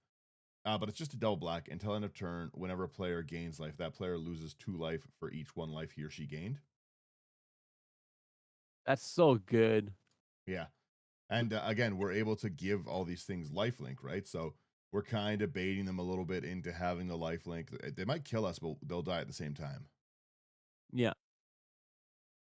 But it's just a double black. Until end of turn, whenever a player gains life, that player loses 2 life for each 1 life he or she gained. That's so good. Yeah. And again, we're able to give all these things lifelink, right? So we're kind of baiting them a little bit into having the lifelink. They might kill us, but they'll die at the same time. Yeah.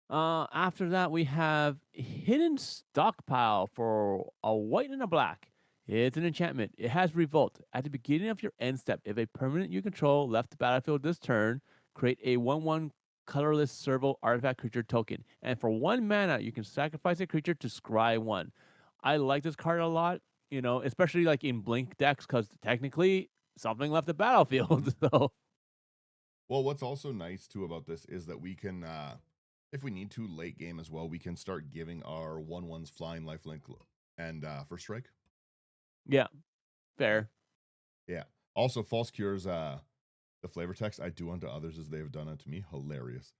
After that, we have Hidden Stockpile for a white and a black. It's an enchantment. It has Revolt. At the beginning of your end step, if a permanent you control left the battlefield this turn, create a 1/1 colorless serval artifact creature token. And for 1 mana, you can sacrifice a creature to scry 1. I like this card a lot, especially like in blink decks, because technically something left the battlefield. So, Well, what's also nice too about this is that we can, if we need to, late game as well, we can start giving our 1/1s flying lifelink and first strike. yeah, Yeah. fair. Yeah. Also, false cures, the flavor text I do unto others as they have done unto me. Hilarious.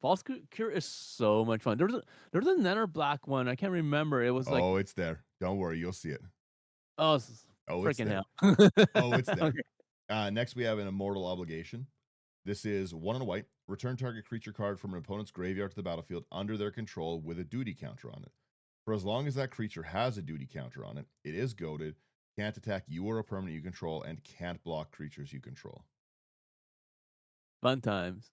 False Cure is so much fun. There was another black one. I can't remember. It was like, Oh, it's there. Don't worry, you'll see it. oh, Oh, it's freaking there. hell. Oh, it's there. Okay. Next, we have an immortal obligation. This is 1 and a white. Return target creature card from an opponent's graveyard to the battlefield under their control with a duty counter on it. For as long as that creature has a duty counter on it, it is goaded, can't attack you or a permanent you control, and can't block creatures you control. Fun times.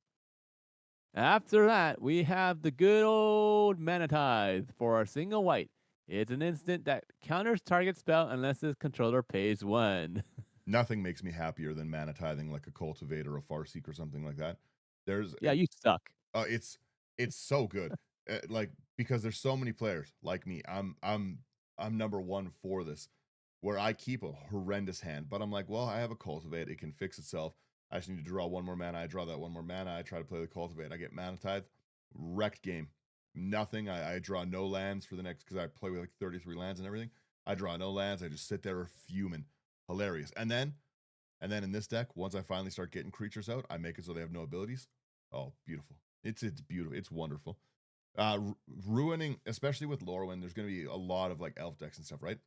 After that, we have the good old Mana Tithe for a single white. It's an instant that counters target spell unless its controller pays 1. Nothing makes me happier than mana tithing like a cultivator, a farseek, or something like that. There's Yeah, you suck. it's so good. Like because there's so many players like me. I'm number one for this, where I keep a horrendous hand, but I'm like, well, I have a cultivate. It can fix itself. I just need to draw one more mana. I draw that one more mana. I try to play the cultivate. I get mana tithe. Wrecked game. Nothing. I draw no lands for the next because I play with like 33 lands and everything. I draw no lands. I just sit there fuming. Hilarious. And then in this deck, once I finally start getting creatures out, I make it so they have no abilities. Oh, beautiful. It's beautiful. It's wonderful. Ruining, especially with Lorwyn, there's going to be a lot of like elf decks and stuff, right?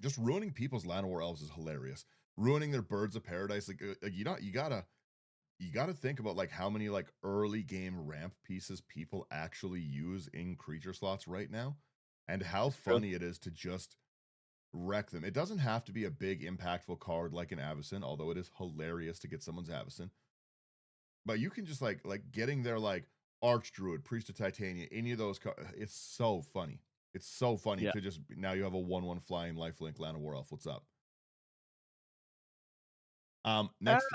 Just ruining people's Land War elves is hilarious. Ruining their birds of paradise, like you gotta think about like how many like early game ramp pieces people actually use in creature slots right now, and how It's true. funny it is to just wreck them. It doesn't have to be a big impactful card like an Avacyn, although it is hilarious to get someone's Avacyn. But you can just like getting their like Archdruid, Priest of Titania, any of those. It's so funny. It's so funny Yeah. to just now you have a 1/1 flying lifelink Land of War Elf. What's up? Next,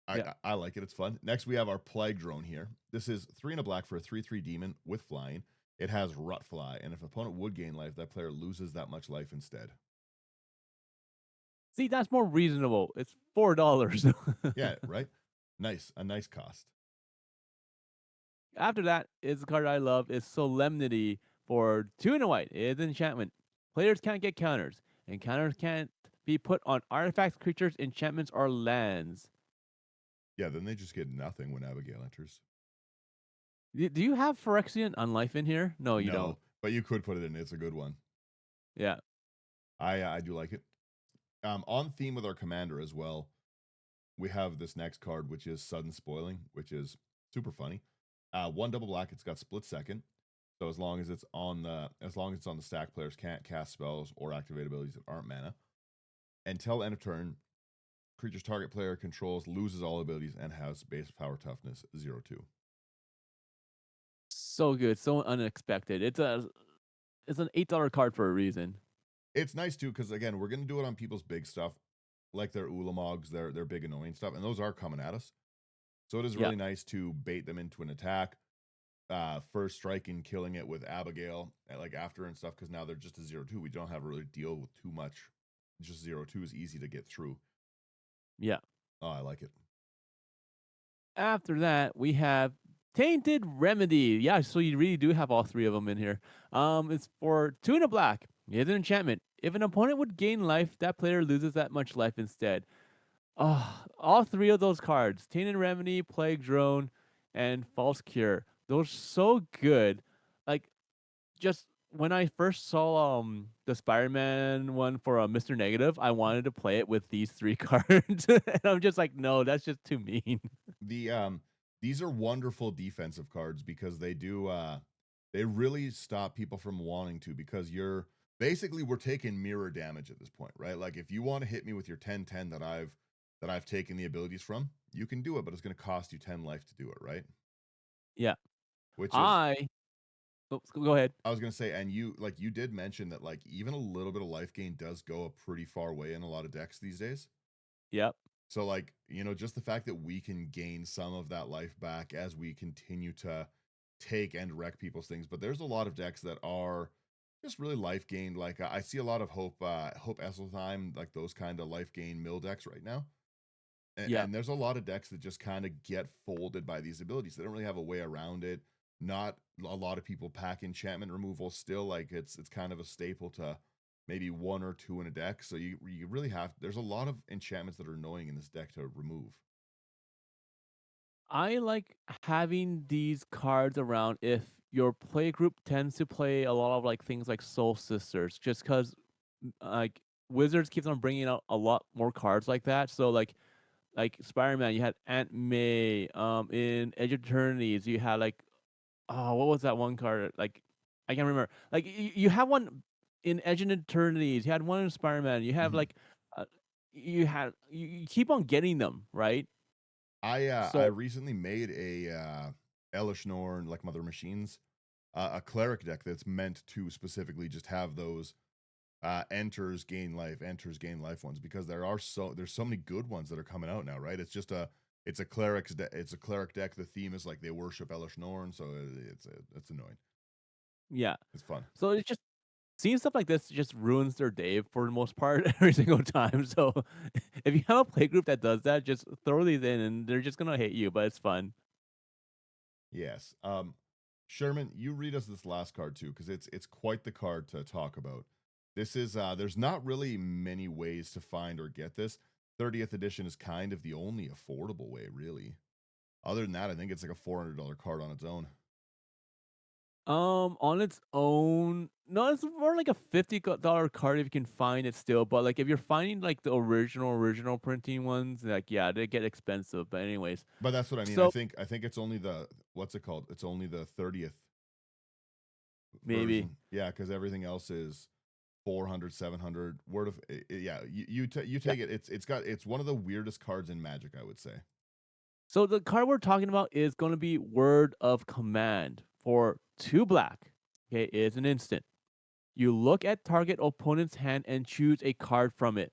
I Yeah. I like it. It's fun. Next, we have our plague drone here. This is 3 and a black for a 3/3 demon with flying. It has rut fly, and if an opponent would gain life, that player loses that much life instead. See, that's more reasonable. It's $4. Yeah, right? Nice, a nice cost. After that is the card I love is Solemnity for 2 and a white. It's an enchantment. Players can't get counters, and counters can't be put on artifacts, creatures, enchantments, or lands. Yeah, then they just get nothing when Abigail enters. Do you have Phyrexian Unlife in here? No, you don't. No, but you could put it in. It's a good one. Yeah. I do like it. On theme with our commander as well, we have this next card, which is Sudden Spoiling, which is super funny. One double black, it's got split second. So as long as it's on the stack, players can't cast spells or activate abilities that aren't mana. Until end of turn, creature's target player controls loses all abilities and has base power toughness 0/2. So good, so unexpected. It's an $8 card for a reason. It's nice too, because again, we're gonna do it on people's big stuff, like their Ulamogs, their big annoying stuff, and those are coming at us. So it is Yeah. really nice to bait them into an attack. First strike and killing it with Abigale, like after and stuff, because now they're just a 0/2. We don't have to really deal with too much. Just 0/2 is easy to get through. Yeah. Oh, I like it. After that, we have Tainted Remedy. Yeah, so you really do have all three of them in here. It's for 2 and a black. It's an enchantment. If an opponent would gain life, that player loses that much life instead. All three of those cards, Tainted Remedy, Plague Drone, and False Cure. Those so good. Like, just when I first saw the Spider-Man one for Mr. Negative, I wanted to play it with these three cards. And I'm just like, no, that's just too mean. The These are wonderful defensive cards because they really stop people from wanting to, because you're basically we're taking mirror damage at this point, right? Like if you want to hit me with your 10/10 that I've taken the abilities from, you can do it, but it's going to cost you 10 life to do it, right? Yeah. Which is I Oops, go ahead. I was gonna say, and you did mention that like even a little bit of life gain does go a pretty far way in a lot of decks these days. Yep. So like, just the fact that we can gain some of that life back as we continue to take and wreck people's things. But there's a lot of decks that are just really life gained. Like I see a lot of Hope Esselheim, like those kind of life gain mill decks right now. Yep. And there's a lot of decks that just kind of get folded by these abilities. They don't really have a way around it. Not a lot of people pack enchantment removal still. Like it's kind of a staple to maybe one or two in a deck. So you really have there's a lot of enchantments that are annoying in this deck to remove. I like having these cards around if your play group tends to play a lot of like things like Soul Sisters, just because like Wizards keeps on bringing out a lot more cards like that. So like Spider-Man, you had Aunt May. In Edge of Eternities, you had like what was that one card? Like I can't remember. Like you have one in Edge of Eternities. You had one in Spider-Man. You have Mhm. like uh, you keep on getting them, right? I So recently made a Elish Norn, like Mother Machines, a cleric deck that's meant to specifically just have those enters gain life ones, because there's so many good ones that are coming out now, right? It's a it's a cleric deck. The theme is like they worship Elish Norn, so it's annoying. yeah. It's fun. So it's just seeing stuff like this just ruins their day for the most part every single time. So if you have a play group that does that, just throw these in and they're just gonna hate you, but it's fun. Yes. Sherman, you read us this last card too, because it's quite the card to talk about. This is there's not really many ways to find or get this. 30th edition is kind of the only affordable way, really. Other than that, I think it's like a $400 card on its own. On its own, no, it's more like a $50 card if you can find it still. But like if you're finding like the original printing ones, like yeah, they get expensive. But anyways, But that's what I mean. so I think it's only the what's it called? It's only the 30th maybe version. Yeah, because everything else is 400, 700. Word of yeah, you yeah. take it. It's one of the weirdest cards in Magic, I would say. So the card we're talking about is going to be Word of Command for 2 black. Okay, it's an instant. You look at target opponent's hand and choose a card from it.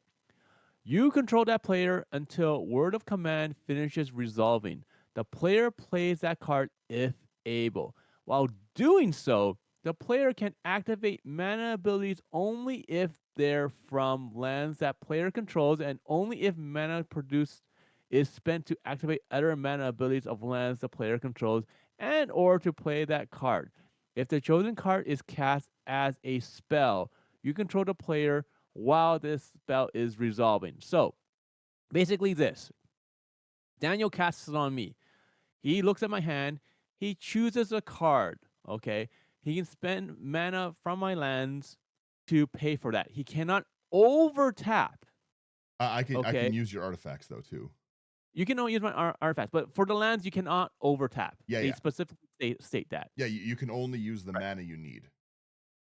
You control that player until word of command finishes resolving. The player plays that card if able. While doing so, the player can activate mana abilities only if they're from lands that player controls and only if mana produced is spent to activate other mana abilities of lands the player controls and or to play that card. If the chosen card is cast as a spell, you control the player while this spell is resolving. So basically, this Daniel casts it on me. He looks at my hand. He chooses a card. Okay. He can spend mana from my lands to pay for that. He cannot over tap. I can Okay. use your artifacts though too. You can only use my artifacts, but for the lands, you cannot over tap. Yeah, They yeah. specifically state that. Yeah, you can only use the Right. mana you need.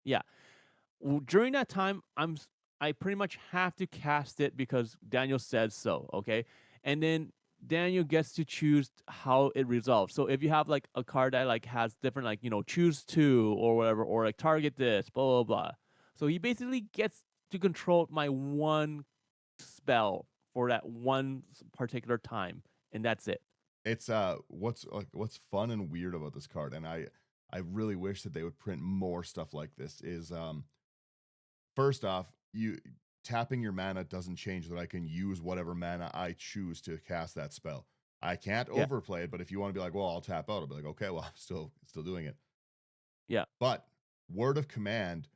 Yeah. During that time, I pretty much have to cast it because Daniel says so. Okay, and then Daniel gets to choose how it resolves. So if you have like a card that like has different like choose two or whatever or like target this blah blah blah. So he basically gets to control my one spell for that one particular time, and that's it. It's what's fun and weird about this card, and I really wish that they would print more stuff like this. Is first off, you tapping your mana doesn't change that I can use whatever mana I choose to cast that spell. I can't Yeah, overplay it, but if you want to be like, well, I'll tap out, I'll be like, okay, well, I'm still doing it. yeah, But word of command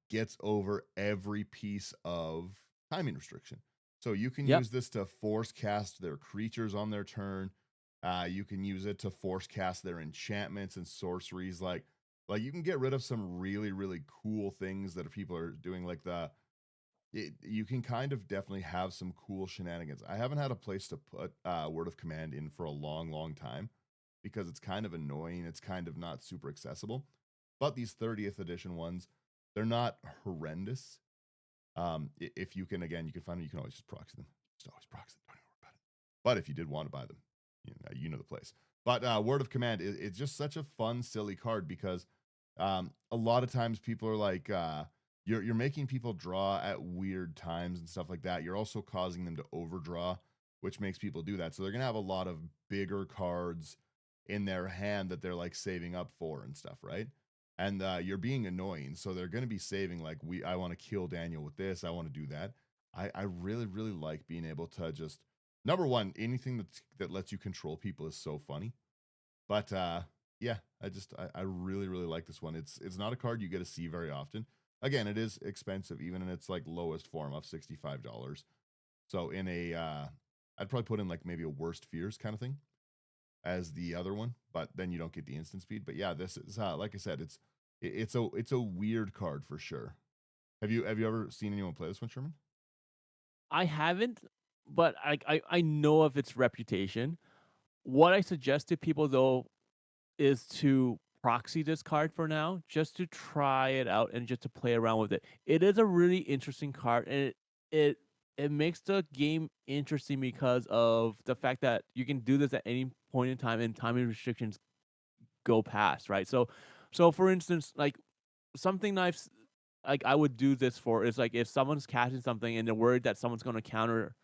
gets over every piece of timing restriction. So you can yep, use this to force cast their creatures on their turn. You can use it to force cast their enchantments and sorceries. Like you can get rid of some really cool things that people are doing. Like you can kind of definitely have some cool shenanigans. I haven't had a place to put word of command in for a long time because it's kind of annoying. It's kind of not super accessible. But these 30th edition ones, they're not horrendous. If you can, again, you can find them. You can always just proxy them. Just always proxy them. Don't even worry about it. But if you did want to buy them, you know the place. But word of command it's just such a fun, silly card because a lot of times people are like, you're making people draw at weird times and stuff like that. You're also causing them to overdraw, which makes people do that. So they're gonna have a lot of bigger cards in their hand that they're like saving up for and stuff, right? And you're being annoying, so they're going to be saving like I want to kill Daniel with this, I want to do that. I really like being able to just number one, anything that lets you control people is so funny. But yeah, I really like this one. It's not a card you get to see very often. Again, it is expensive even in its like lowest form of $65. So in a I'd probably put in like maybe a worst fears kind of thing as the other one, but then you don't get the instant speed. But yeah, this is like I said, it's a weird card for sure. Have you ever seen anyone play this one, Sherman? I haven't, but I know of its reputation. What I suggest to people though is to proxy this card for now, just to try it out and just to play around with it. It is a really interesting card, and it it makes the game interesting because of the fact that you can do this at any point in time, and timing restrictions go past, right? So for instance, like something like I would do this for is like if someone's casting something and they're worried that someone's going to counter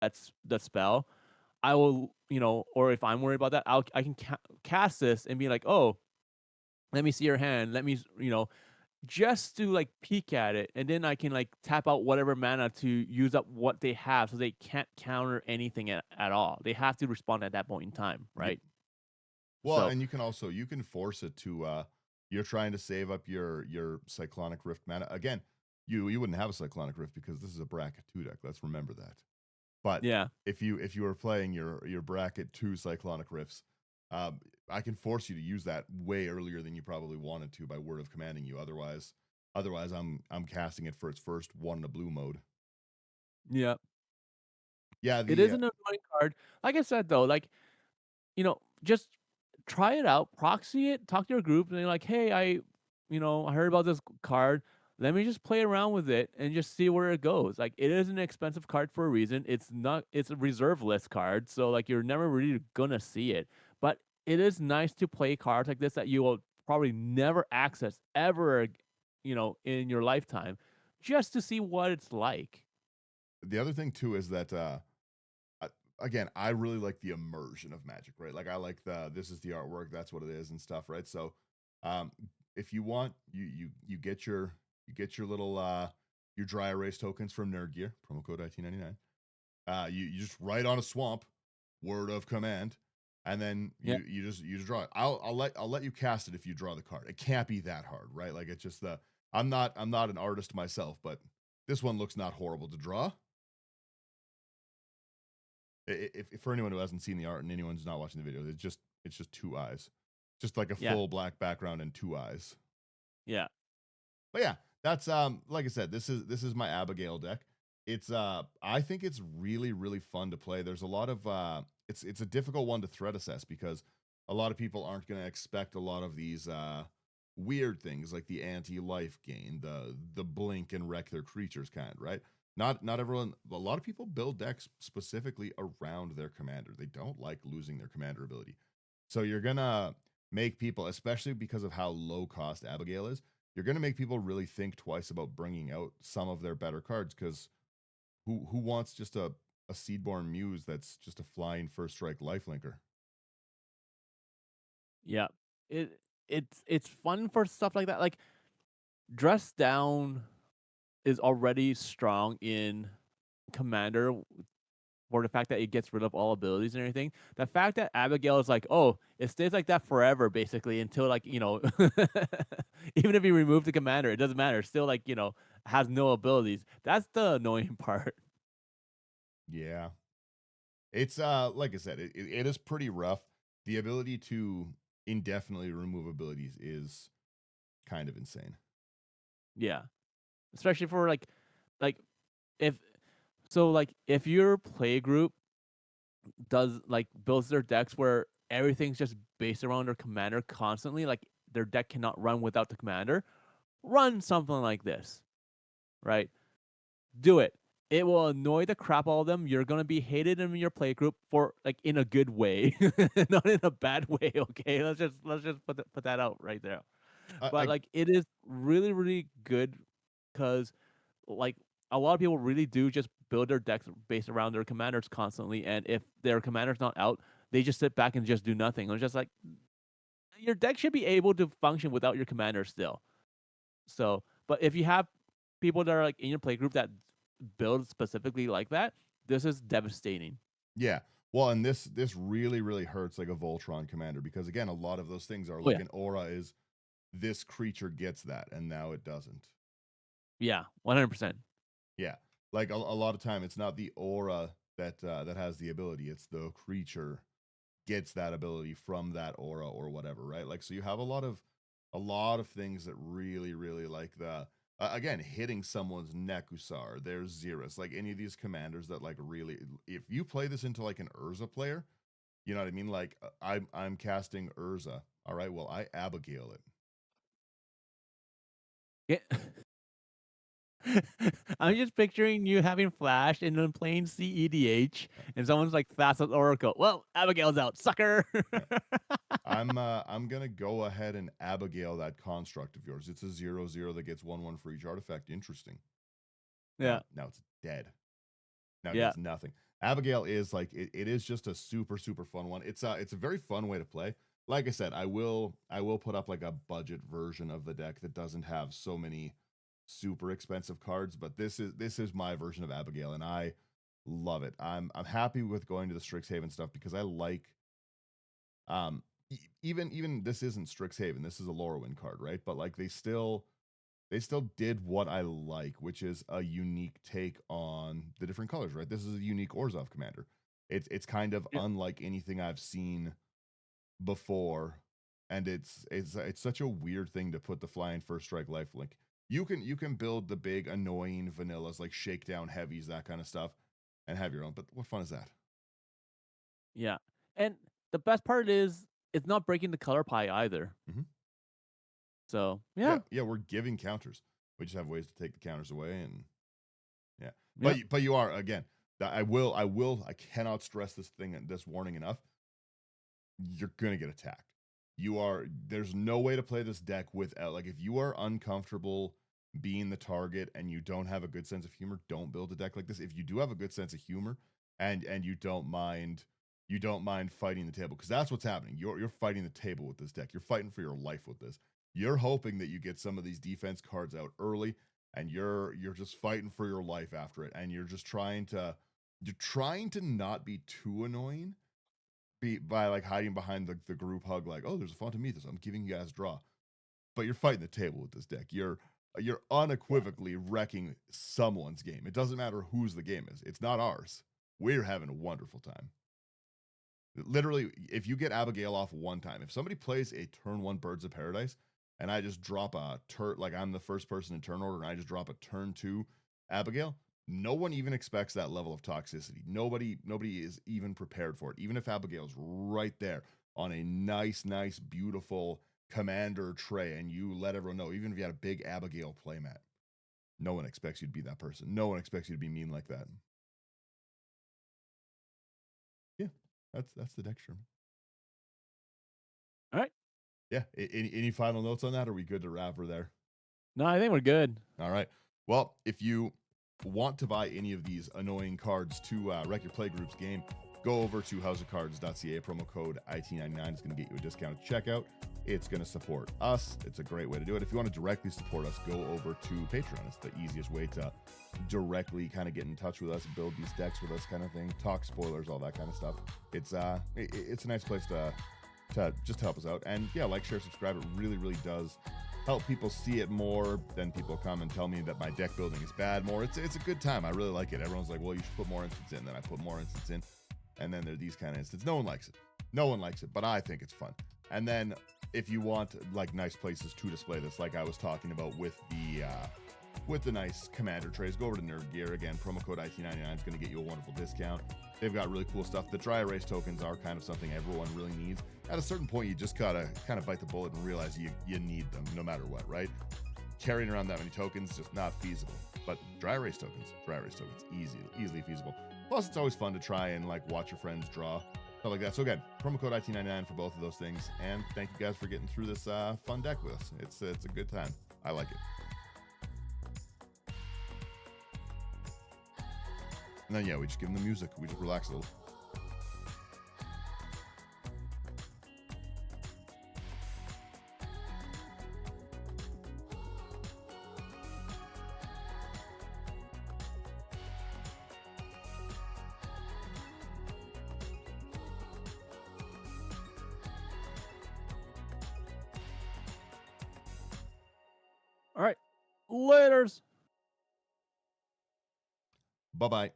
that's the spell, I will, or if I'm worried about that, I can cast this and be like, oh, let me see your hand. Let me, just to like peek at it, and then I can like tap out whatever mana to use up what they have, so they can't counter anything at all. They have to respond at that point in time, Yep. right? Well, So and you can force it to you're trying to save up your cyclonic rift mana. Again, you wouldn't have a cyclonic rift because this is a bracket 2 deck. Let's remember that. But yeah, if you were playing your bracket 2 cyclonic rifts, um, I can force you to use that way earlier than you probably wanted to by word of commanding you. Otherwise I'm casting it for its first one in a blue mode. yeah, Yeah, it the is an annoying card. Like I said though, like just try it out, proxy it, talk to your group, and they're like, "Hey, I heard about this card. Let me just play around with it and just see where it goes." Like, it is an expensive card for a reason. It's not. It's a reserve list card, so like you're never really gonna see it. But it is nice to play cards like this that you will probably never access ever, in your lifetime, just to see what it's like. the other thing too is that I, again, I really like the immersion of Magic, right? Like I like the this is the artwork, that's what it is and stuff, right? So um if you want, you get your little your dry erase tokens from Nerd Gear, promo code IT99. You just write on a swamp, word of command, and then Yeah. you just draw it. I'll let you cast it if you draw the card. It can't be that hard, right? Like it's just the I'm not an artist myself, but this one looks not horrible to draw. If for anyone who hasn't seen the art and anyone who's not watching the video, it's just two eyes, just like a Yeah. full black background and two eyes. Yeah. But yeah, that's like I said, this is my Abigale deck. It's I think it's really fun to play. There's a lot of it's a difficult one to threat assess because a lot of people aren't going to expect a lot of these weird things like the anti-life gain, the blink and wreck their creatures kind, right? Not everyone, a lot of people build decks specifically around their commander. They don't like losing their commander ability. So you're going to make people, especially because of how low cost Abigale is, you're going to make people really think twice about bringing out some of their better cards because who wants just a Seedborn Muse that's just a flying first strike lifelinker? Yeah. It it's fun for stuff like that. Like Dress Down is already strong in Commander for the fact that it gets rid of all abilities and everything. The fact that Abigail is like, oh, it stays like that forever, basically, until like, even if you remove the commander, it doesn't matter. It still like, has no abilities. That's the annoying part. Yeah, it's like I said, it is pretty rough. The ability to indefinitely remove abilities is kind of insane. Yeah. Especially for like if like if your play group does like builds their decks where everything's just based around their commander constantly, like their deck cannot run without the commander, run something like this, right? Do it. It will annoy the crap out of them. You're gonna be hated in your play group for like in a good way, not in a bad way. Okay, let's just put that out right there. But I like it is really good because like a lot of people really do just build their decks based around their commanders constantly, and if their commander's not out, they just sit back and just do nothing. It's just like your deck should be able to function without your commander still. So, but if you have people that are like in your playgroup that build specifically like that, this is devastating. Yeah. Well, and this really hurts like a Voltron commander because again, a lot of those things are Oh like yeah, an aura is this creature gets that and now it doesn't. yeah, 100%. Yeah. Like a lot of time it's not the aura that that has the ability, it's the creature gets that ability from that aura or whatever, right? Like so you have a lot of things that really like the again hitting someone's Nekusar, their Xeris, like any of these commanders that like really if you play this into like an Urza player, you know what I mean? Like I'm casting Urza. All right, well I Abigail it. Yeah. I'm just picturing you having Flash and then playing CEDH, and someone's like fast as Oracle. Well, Abigail's out, sucker. Yeah. I'm gonna go ahead and Abigail that construct of yours. It's a 0/0 that gets 1/1 for each artifact. Interesting. Yeah, Now it's dead. Now it yeah, gets nothing. Abigail is like it is just a super fun one. It's a very fun way to play. Like I said, I will put up like a budget version of the deck that doesn't have so many super expensive cards, but this is my version of Abigail and I love it. I'm happy with going to the Strixhaven stuff because I like even this isn't Strixhaven. This is a Lorwyn card, right? But like they still did what I like, which is a unique take on the different colors, right? This is a unique Orzhov commander. It's kind of yeah, unlike anything I've seen before, and it's such a weird thing to put the flying first strike life link. You can build the big annoying vanillas like shakedown heavies, that kind of stuff, and have your own. But what fun is that? yeah. And the best part is it's not breaking the color pie either. Hmm. So Yeah, yeah, yeah, we're giving counters. We just have ways to take the counters away, and yeah. yeah, But you are again. I cannot stress this warning enough. You're gonna get attacked. You are there's no way to play this deck without like if you are uncomfortable being the target and you don't have a good sense of humor, don't build a deck like this. If you do have a good sense of humor and you don't mind fighting the table, because that's what's happening. You're fighting the table with this deck. You're fighting for your life with this. You're hoping that you get some of these defense cards out early, and you're just fighting for your life after it, and you're trying to not be too annoying by like hiding behind the group hug, like, oh, there's a Fontamethus, I'm giving you guys draw. But you're fighting the table with this deck. You're unequivocally wrecking someone's game. It doesn't matter whose the game is. It's not ours. We're having a wonderful time. Literally, if you get Abigale off one time, if somebody plays a turn one Birds of Paradise and I just drop a turn, like I'm the first person in turn order and I just drop a turn two Abigale, no one even expects that level of toxicity. Nobody is even prepared for it. Even if Abigale's right there on a nice, beautiful commander tray and you let everyone know, even if you had a big Abigale playmat, no one expects you to be that person. No one expects you to be mean like that. Yeah, that's the deck, Sherman. All right. Yeah. Any final notes on that? Or are we good to wrap her there? No, I think we're good. All right. Well, if you want to buy any of these annoying cards to wreck your playgroups game, go over to houseofcards.ca. Promo code IT99 is going to get you a discount at checkout. It's going to support us. It's a great way to do it. If you want to directly support us, go over to Patreon. It's the easiest way to directly kind of get in touch with us, build these decks with us, kind of thing, talk spoilers, all that kind of stuff. It's a nice place to just help us out. And yeah, like, share, subscribe. It really does help people see it more. Then people come and tell me that my deck building is bad more. It's a good time. I really like it. Everyone's like, well, you should put more instants in. Then I put more instants in. And then there are these kind of instants. No one likes it. No one likes it, but I think it's fun. And then if you want like nice places to display this, like I was talking about with the nice commander trays, go over to Nerd Gear. Again, promo code IT99 is going to get you a wonderful discount. They've got really cool stuff. The dry erase tokens are kind of something everyone really needs. At a certain point, you just gotta kind of bite the bullet and realize you need them no matter what, right? Carrying around that many tokens, just not feasible. But dry erase tokens, easily feasible. Plus, it's always fun to try and like watch your friends draw, stuff like that. So again, promo code IT99 for both of those things. And thank you guys for getting through this fun deck with us. It's a good time. I like it. And then, yeah, we just give them the music. We just relax a little. All right. Laters. Bye-bye.